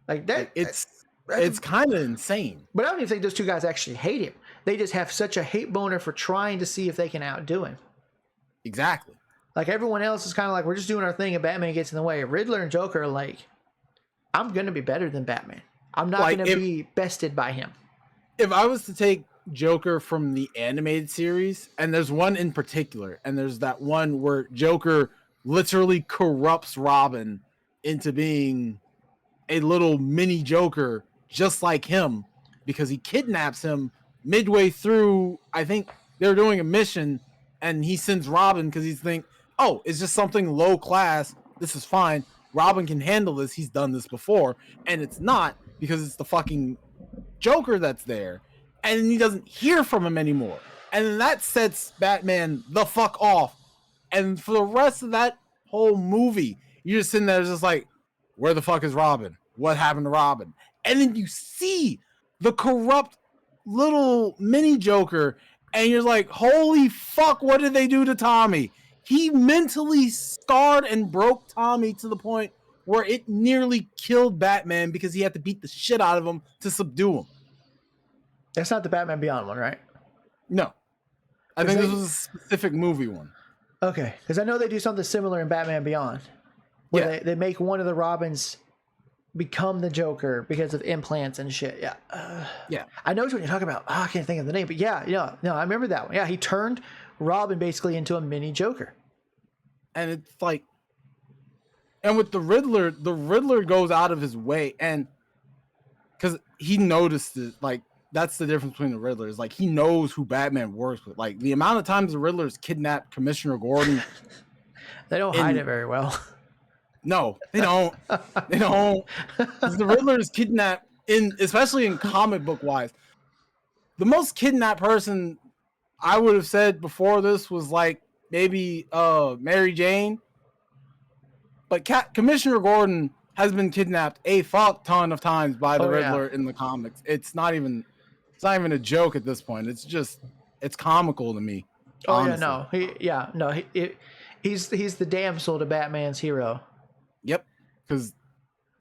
Like that. It's kind of insane. But I don't even think those two guys actually hate him. They just have such a hate boner for trying to see if they can outdo him. Exactly. Like, everyone else is kind of like, we're just doing our thing and Batman gets in the way. Riddler and Joker are like, I'm going to be better than Batman. I'm not going to be bested by him. If I was to take Joker from the animated series, and there's one in particular, and there's that one where Joker literally corrupts Robin into being a little mini Joker just like him because he kidnaps him midway through. I think they're doing a mission and he sends Robin because he's it's just something low class. This is fine. Robin can handle this. He's done this before. And it's not because it's the fucking Joker that's there. And he doesn't hear from him anymore. And then that sets Batman the fuck off. And for the rest of that whole movie, you're just sitting there just like, where the fuck is Robin? What happened to Robin? And then you see the corrupt little mini Joker, and you're like, holy fuck, what did they do to Tommy? He mentally scarred and broke Tommy to the point where it nearly killed Batman because he had to beat the shit out of him to subdue him. That's not the Batman Beyond one, right? No. I think this was a specific movie one. Okay, because I know they do something similar in Batman Beyond, where they make one of the Robins become the Joker because of implants and shit. Yeah. Yeah. I know what you're talking about. I can't think of the name, but yeah. No, I remember that one. Yeah, he turned Robin basically into a mini Joker. And it's like, and with the Riddler goes out of his way, and because he noticed it, like, that's the difference between the Riddler, is like he knows who Batman works with. Like the amount of times the Riddler's kidnapped Commissioner Gordon. They don't hide it very well. No, they don't. They don't. The Riddler is kidnapped especially in comic book wise. The most kidnapped person I would have said before this was like maybe Mary Jane. But Commissioner Gordon has been kidnapped a fuck ton of times by the Riddler in the comics. It's not even a joke at this point. It's comical to me. Honestly. He's the damsel to Batman's hero. Yep, because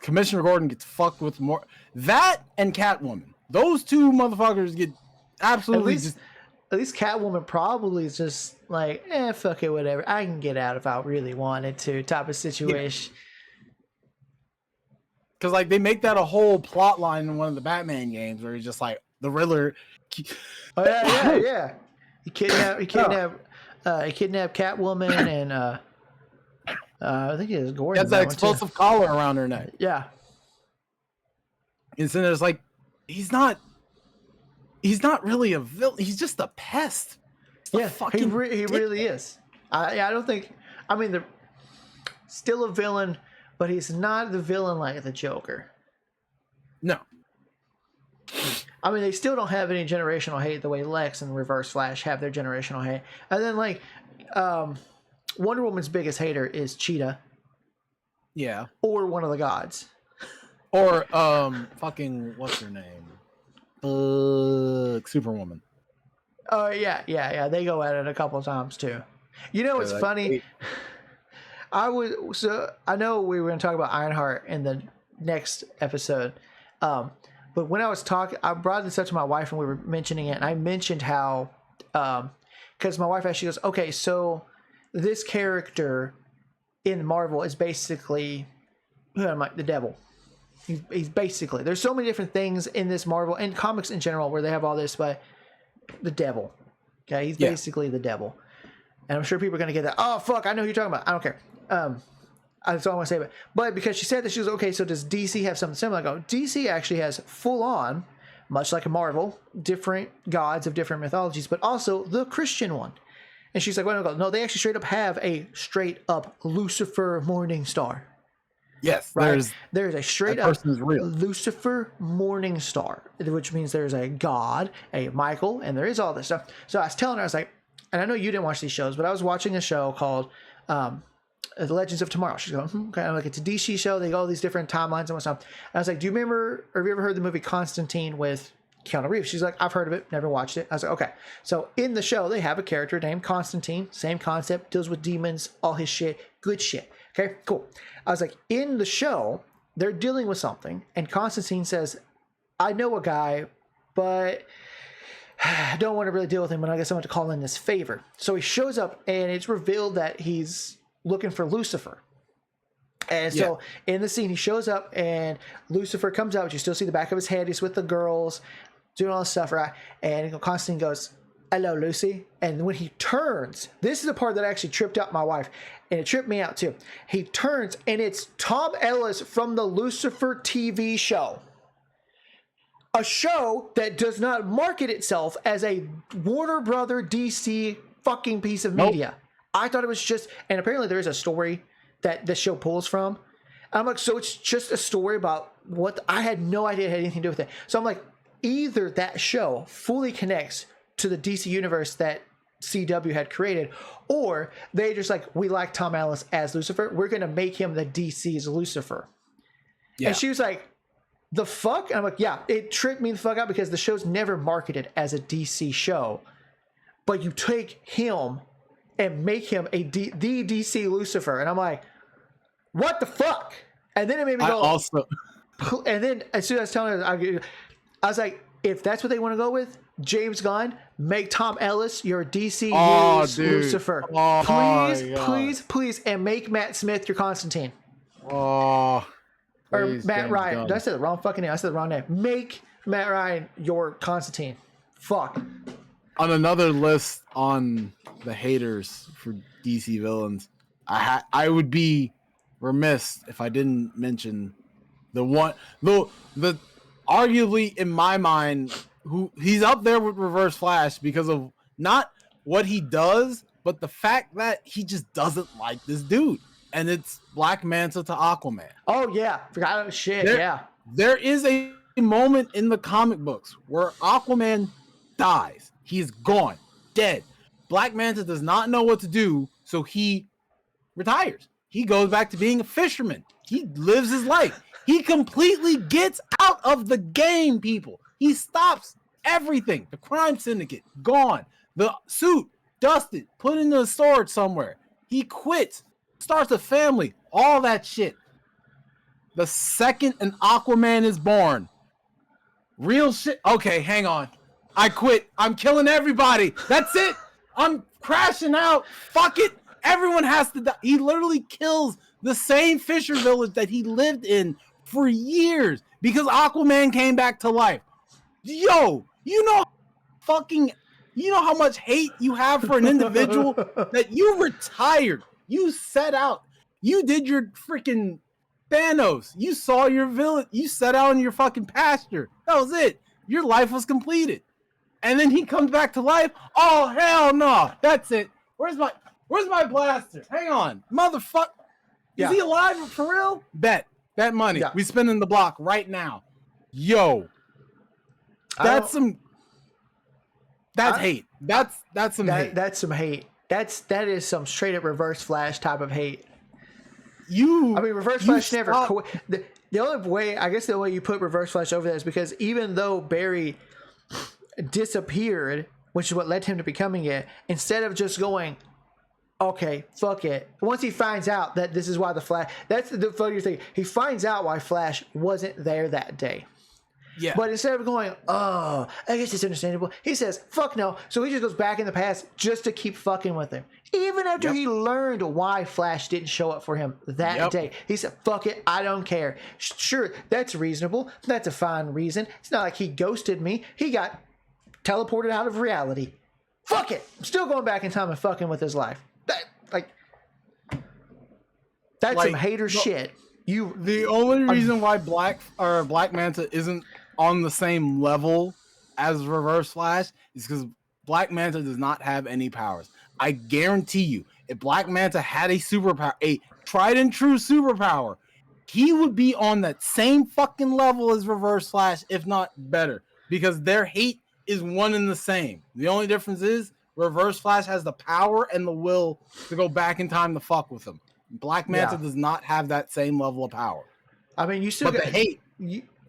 Commissioner Gordon gets fucked with more. That and Catwoman. Those two motherfuckers get absolutely At least Catwoman probably is just like, fuck it, whatever. I can get out if I really wanted to, type of situation. Because like they make that a whole plot line in one of the Batman games where he's just like the Riddler. Yeah. He kidnapped Catwoman and I think it was Gordon. He has that explosive collar around her neck. Yeah. And so there's like, he's not really a villain. He's just a pest. He really is. I don't think. I mean, they're still a villain, but he's not the villain like the Joker. No. I mean, they still don't have any generational hate the way Lex and Reverse Flash have their generational hate. And then, like, Wonder Woman's biggest hater is Cheetah. Yeah. Or one of the gods. Or, fucking, what's her name? Superwoman. Oh, yeah. They go at it a couple times, too. You know what's funny? I know we were going to talk about Ironheart in the next episode. But when I was talking, I brought this up to my wife and we were mentioning it. And I mentioned how, because my wife actually goes, okay, so this character in Marvel is basically the devil. He's basically, there's so many different things in this Marvel and comics in general where they have all this, but the devil. Okay, he's basically the devil. And I'm sure people are going to get that. Oh, fuck, I know who you're talking about. I don't care. That's all I want to say. But because she said that, she was okay, so does DC have something similar? I go, DC actually has full on, much like a Marvel, different gods of different mythologies, but also the Christian one. And she's like, wait, no, they actually straight up have a straight up Lucifer morning star. Yes, right. There's a straight up real. Lucifer morning star, which means there's a God, a Michael, and there is all this stuff. So I was telling her, I was like, and I know you didn't watch these shows, but I was watching a show called The Legends of Tomorrow. She's going, okay. I'm like, it's a DC show. They go all these different timelines and whatnot. And I was like, do you remember, or have you ever heard the movie Constantine with Keanu Reeves? She's like, I've heard of it, never watched it. I was like, okay. So in the show, they have a character named Constantine, same concept, deals with demons, all his shit, good shit. Okay, cool. I was like, in the show, they're dealing with something, and Constantine says, I know a guy, but I don't want to really deal with him, and I guess I want to call in this favor. So he shows up, and it's revealed that he's looking for Lucifer. And so in the scene, he shows up, and Lucifer comes out, but you still see the back of his head. He's with the girls, doing all this stuff, right? And Constantine goes, hello, Lucy. And when he turns, this is the part that actually tripped out my wife, and it tripped me out too. He turns, and it's Tom Ellis from the Lucifer TV show. A show that does not market itself as a Warner Brother DC fucking piece of media. I thought it was just, and apparently there is a story that the show pulls from. I'm like, so it's just a story about what, I had no idea it had anything to do with it. So I'm like, either that show fully connects to the DC universe that CW had created, or they just like, we like Tom Ellis as Lucifer, we're going to make him the DC's Lucifer. And she was like, the fuck? And I'm like, yeah, it tricked me the fuck out because the show's never marketed as a DC show. But you take him and make him the DC Lucifer. And I'm like, what the fuck? And then it made me go. And then as soon as I was telling her, I was like, if that's what they want to go with, James Gunn, make Tom Ellis your DC Lucifer. Please, and make Matt Smith your Constantine. Or Matt Ryan. Gunn. Did I say the wrong fucking name? I said the wrong name. Make Matt Ryan your Constantine. Fuck. On another list on the haters for DC villains, I would be remiss if I didn't mention the arguably in my mind, who he's up there with Reverse Flash because of not what he does, but the fact that he just doesn't like this dude. And it's Black Manta to Aquaman. Oh yeah, forgot shit. There is a moment in the comic books where Aquaman dies. He's gone, dead. Black Manta does not know what to do, so he retires. He goes back to being a fisherman. He lives his life. He completely gets out of the game, people. He stops everything. The crime syndicate, gone. The suit, dusted, put into a storage somewhere. He quits, starts a family, all that shit. The second an Aquaman is born, real shit. Okay, hang on. I quit. I'm killing everybody. That's it. I'm crashing out. Fuck it. Everyone has to die. He literally kills the same fisher village that he lived in for years because Aquaman came back to life. Yo, you know how much hate you have for an individual that you retired. You set out. You did your freaking Thanos. You saw your village. You set out in your fucking pasture. That was it. Your life was completed. And then he comes back to life. Oh, hell no. That's it. Where's my blaster? Hang on. Motherfucker. Is he alive for real? Bet money. Yeah. We spinning the block right now. Yo. That's hate. That's some hate. That's some hate. That is some straight up Reverse Flash type of hate. Reverse Flash never. The only way, I guess, the way you put Reverse Flash over that is because even though Barry disappeared, which is what led him to becoming it, instead of just going, okay, fuck it. Once he finds out that this is why the Flash, that's the funny thing. He finds out why Flash wasn't there that day. Yeah. But instead of going, oh, I guess it's understandable, he says, fuck no. So he just goes back in the past just to keep fucking with him. Even after he learned why Flash didn't show up for him that day. He said, fuck it, I don't care. Sure, that's reasonable. That's a fine reason. It's not like he ghosted me. He got teleported out of reality. Fuck it. I'm still going back in time and fucking with his life. That's some hater shit. The only reason why Black Manta isn't on the same level as Reverse Flash is because Black Manta does not have any powers. I guarantee you, if Black Manta had a superpower, a tried and true superpower, he would be on that same fucking level as Reverse Flash, if not better, because their hate is one and the same. The only difference is Reverse Flash has the power and the will to go back in time to fuck with him. Black Manta does not have that same level of power. I mean, you still got the hate.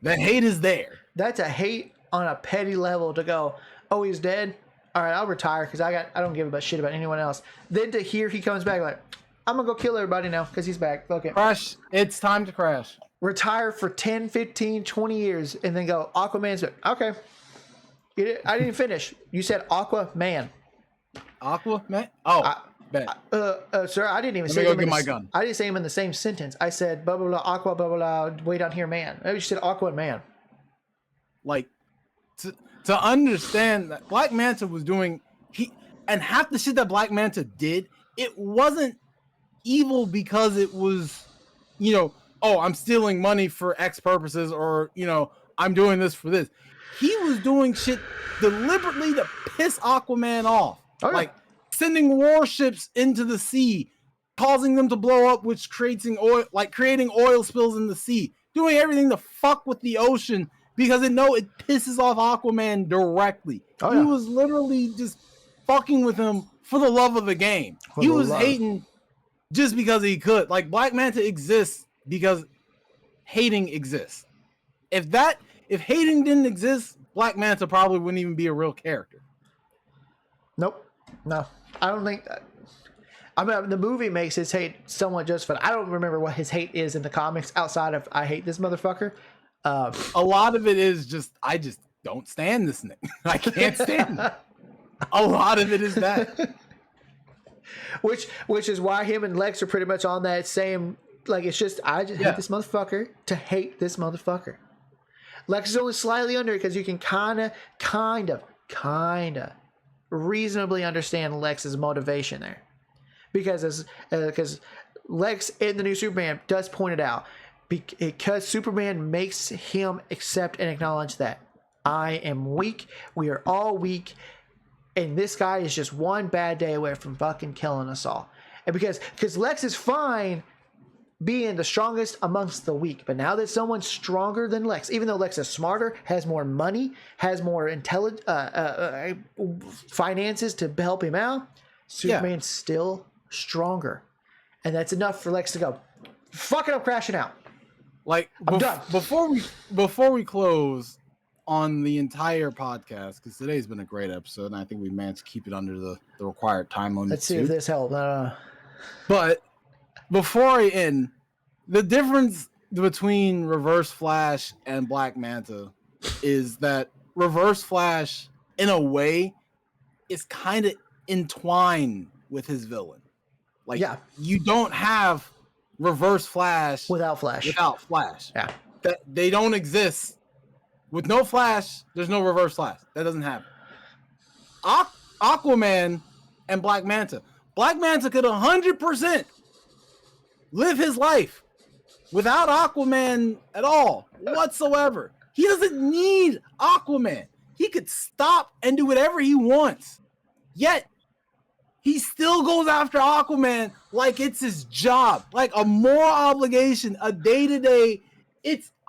The hate is there. That's a hate on a petty level to go, oh, he's dead? All right, I'll retire because I don't give a shit about anyone else. Then to hear he comes back like, I'm going to go kill everybody now because he's back. Fuck it. Crash. It's time to crash. Retire for 10, 15, 20 years and then go, Aquaman's back. Okay. I didn't finish. You said Aquaman. Aquaman? Oh. Sir, I didn't even say him. My gun. I didn't say him in the same sentence. I said blah blah blah aqua blah blah blah way down here, man. Maybe you said Aqua Man. Like to understand that Black Manta was doing and half the shit that Black Manta did, it wasn't evil because it was, I'm stealing money for X purposes or I'm doing this for this. He was doing shit deliberately to piss Aquaman off. Okay. Like sending warships into the sea, causing them to blow up, which creating oil spills in the sea, doing everything to fuck with the ocean because it pisses off Aquaman directly. Oh, yeah. He was literally just fucking with him for the love of the game. He was hating just because he could. Like Black Manta exists because hating exists. If hating didn't exist, Black Manta probably wouldn't even be a real character. Nope. No. I don't think I mean, the movie makes his hate somewhat justified. I don't remember what his hate is in the comics outside of I hate this motherfucker. A lot of it is just I just don't stand this nigga. I can't stand him. A lot of it is that. Which is why him and Lex are pretty much on that same, like, it's just I just hate this motherfucker to hate this motherfucker. Lex is only slightly under because you can kind of reasonably understand Lex's motivation there. Because Lex in the new Superman does point it out. Because Superman makes him accept and acknowledge that I am weak. We are all weak. And this guy is just one bad day away from fucking killing us all. And because Lex is fine being the strongest amongst the weak. But now that someone's stronger than Lex, even though Lex is smarter, has more money, has more finances to help him out, Superman's still stronger. And that's enough for Lex to go, fuck it, I'm crashing out. Like, I'm done. Before we close on the entire podcast, because today's been a great episode, and I think we managed to keep it under the required time limit. Let's see if this helped. But before I end, the difference between Reverse Flash and Black Manta is that Reverse Flash, in a way, is kind of entwined with his villain. Like, you don't have Reverse Flash without Flash. Yeah, they don't exist. With no Flash, there's no Reverse Flash. That doesn't happen. Aquaman and Black Manta. Black Manta could 100% live his life without Aquaman at all, whatsoever. He doesn't need Aquaman. He could stop and do whatever he wants. Yet, he still goes after Aquaman like it's his job, like a moral obligation, a day-to-day.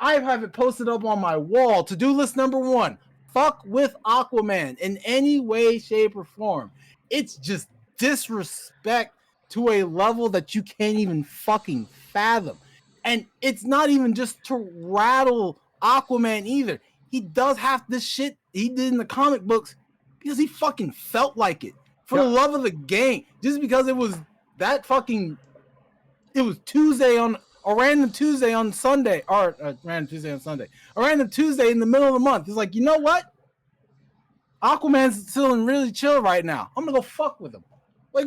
I have it posted up on my wall. To-do list number 1, fuck with Aquaman in any way, shape, or form. It's just disrespect to a level that you can't even fucking fathom. And it's not even just to rattle Aquaman either. He does half this shit he did in the comic books because he fucking felt like it. For the love of the game. Just because it was Tuesday on a random Tuesday on Sunday, or a random Tuesday in the middle of the month. It's like, you know what? Aquaman's feeling really chill right now. I'm gonna go fuck with him. Like,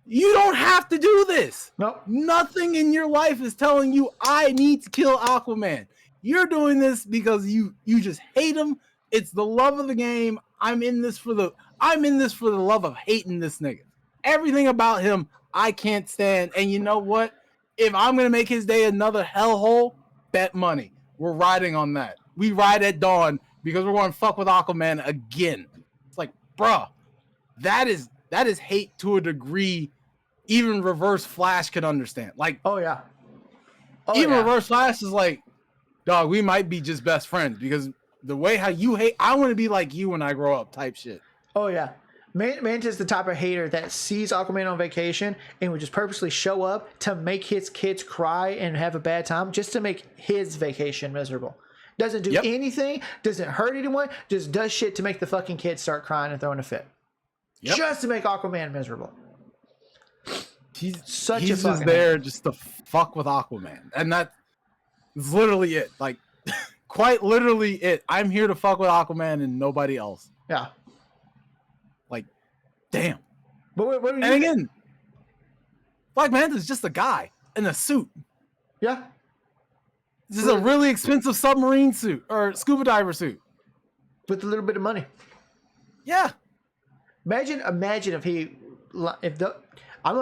you don't have to do this. Nope. Nothing in your life is telling you I need to kill Aquaman. You're doing this because you just hate him. It's the love of the game. I'm in this for the love of hating this nigga. Everything about him I can't stand. And you know what? If I'm going to make his day another hellhole, bet money. We're riding on that. We ride at dawn because we're going to fuck with Aquaman again. It's like, bruh, that is hate to a degree even Reverse Flash could understand. Like, Reverse Flash is like, dog, we might be just best friends because the way how you hate, I want to be like you when I grow up type shit. Oh, yeah. Manta's the type of hater that sees Aquaman on vacation and would just purposely show up to make his kids cry and have a bad time just to make his vacation miserable. Doesn't do anything, doesn't hurt anyone, just does shit to make the fucking kids start crying and throwing a fit. Just to make Aquaman miserable. He's just there just to fuck with Aquaman. And that's literally it. Like, quite literally it. I'm here to fuck with Aquaman and nobody else. Yeah. Like, damn. But what and again, Black Manta's just a guy in a suit. Yeah. This is a really expensive submarine suit or scuba diver suit. With a little bit of money. Yeah. Imagine I'm gonna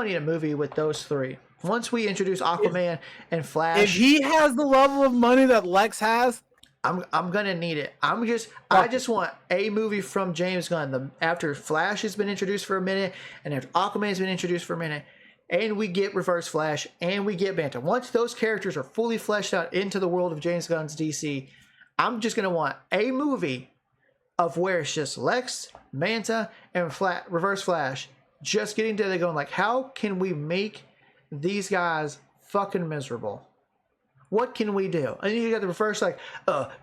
need a movie with those three. Once we introduce Aquaman and Flash, if he has the level of money that Lex has, I'm gonna need it. I just want a movie from James Gunn. After Flash has been introduced for a minute, and after Aquaman's been introduced for a minute, and we get Reverse Flash, and we get Manta. Once those characters are fully fleshed out into the world of James Gunn's DC, I'm just gonna want a movie of where it's just Lex, Manta, and Reverse Flash just getting together, going like, how can we make these guys fucking miserable What can we do? And you got the reverse, like,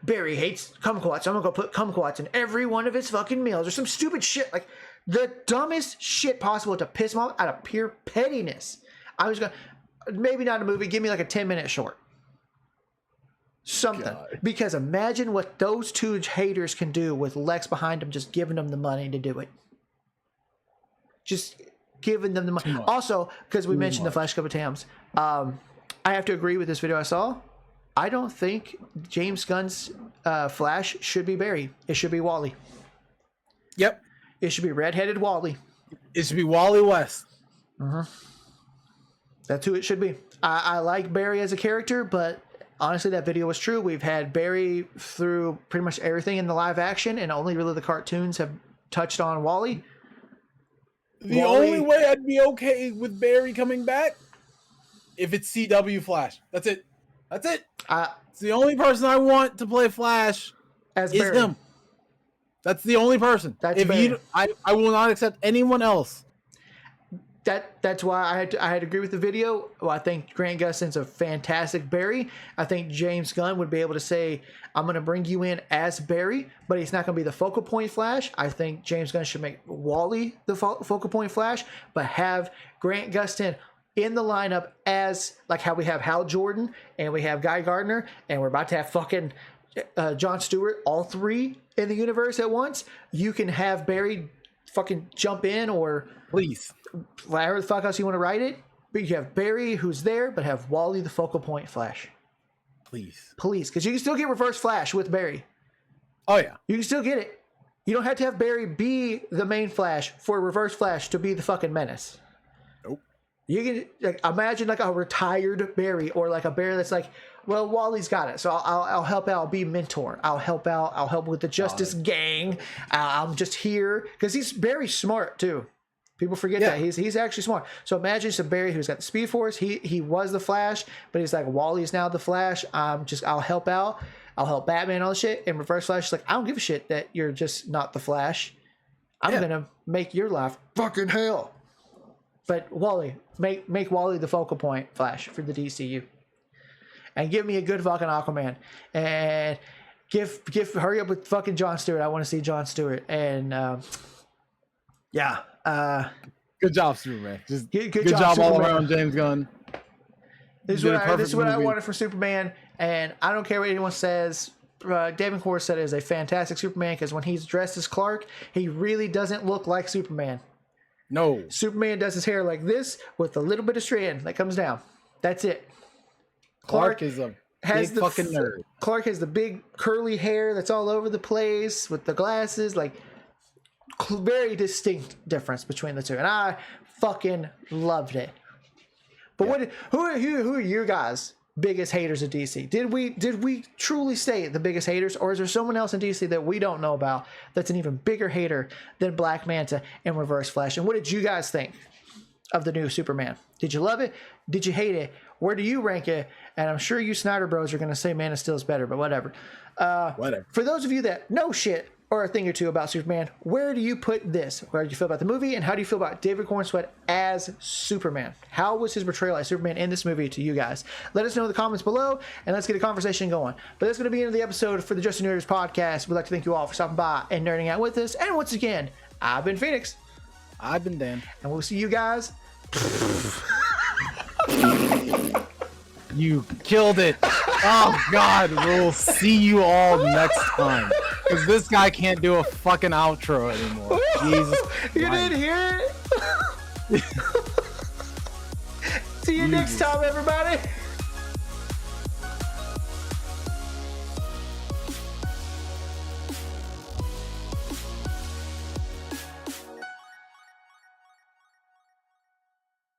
Barry hates kumquats. I'm gonna go put kumquats in every one of his fucking meals, or some stupid shit, like the dumbest shit possible to piss him off out of pure pettiness. I was gonna, maybe not a movie, give me like a 10-minute short. Something. God. Because imagine what those two haters can do with Lex behind them, just giving them the money to do it. Just giving them the money. Also, because we mentioned the Flash a couple times, I have to agree with this video I saw. I don't think James Gunn's Flash should be Barry. It should be Wally. Yep. It should be redheaded Wally. It should be Wally West. That's who it should be. I like Barry as a character, but honestly, that video was true. We've had Barry through pretty much everything in the live action, and only really the cartoons have touched on Wally. The only way I'd be okay with Barry coming back, if it's CW Flash. That's it. That's it. It's the only person I want to play Flash as is Barry. him. That's the only person. That's Barry. I will not accept anyone else. That's why I had to agree with the video. Well, I think Grant Gustin's a fantastic Barry. I think James Gunn would be able to say, I'm going to bring you in as Barry, but he's not going to be the focal point Flash. I think James Gunn should make Wally the focal point Flash, but have Grant Gustin in the lineup as, like how we have Hal Jordan and we have Guy Gardner and we're about to have fucking Jon Stewart, all three in the universe at once. You can have Barry fucking jump in, or please, whatever the fuck else you want to write it, but you have Barry who's there, but have Wally the focal point Flash. Please, because you can still get Reverse Flash with Barry. Oh yeah, you can still get it. You don't have to have Barry be the main Flash for Reverse Flash to be the fucking menace. Nope. You can, like, imagine like a retired Barry, or like a Barry that's like, well, Wally's got it, so I'll help out. I'll be mentor. I'll help out. I'll help with the Justice Gang. I'm just here because he's very smart too. People forget that he's actually smart. So imagine some Barry who's got the Speed Force. He was the Flash, but he's like, Wally's now the Flash. I'll help out. I'll help Batman, all the shit. And Reverse Flash is like, I don't give a shit that you're just not the Flash. I'm gonna make your life fucking hell. But Wally, make Wally the focal point Flash for the DCU. And give me a good fucking Aquaman. And hurry up with fucking Jon Stewart. I want to see Jon Stewart. And good job, Superman. Just good job Superman. All around, James Gunn. This is what I wanted for Superman. And I don't care what anyone says. David Corr said it is a fantastic Superman, because when he's dressed as Clark, he really doesn't look like Superman. No. Superman does his hair like this with a little bit of strand that comes down. That's it. Clark is a big fucking nerd. Clark has the big curly hair that's all over the place with the glasses. Like, very distinct difference between the two. And I fucking loved it. But who are you guys' biggest haters of DC? Did we truly say the biggest haters, or is there someone else in DC that we don't know about that's an even bigger hater than Black Manta and Reverse Flash? And what did you guys think of the new Superman? Did you love it? Did you hate it? Where do you rank it? And I'm sure you Snyder Bros are going to say Man of Steel is better, but whatever. For those of you that know shit or a thing or two about Superman, where do you put this? Where do you feel about the movie, and how do you feel about David Cornsweet as Superman? How was his portrayal as Superman in this movie to you guys? Let us know in the comments below, and let's get a conversation going. But that's going to be the end of the episode for the Just Nerders podcast. We'd like to thank you all for stopping by and nerding out with us. And once again, I've been Phoenix. I've been Dan. And we'll see you guys. You killed it. Oh, God. We'll see you all next time. Because this guy can't do a fucking outro anymore. Jesus You didn't hear it? See you next time, everybody.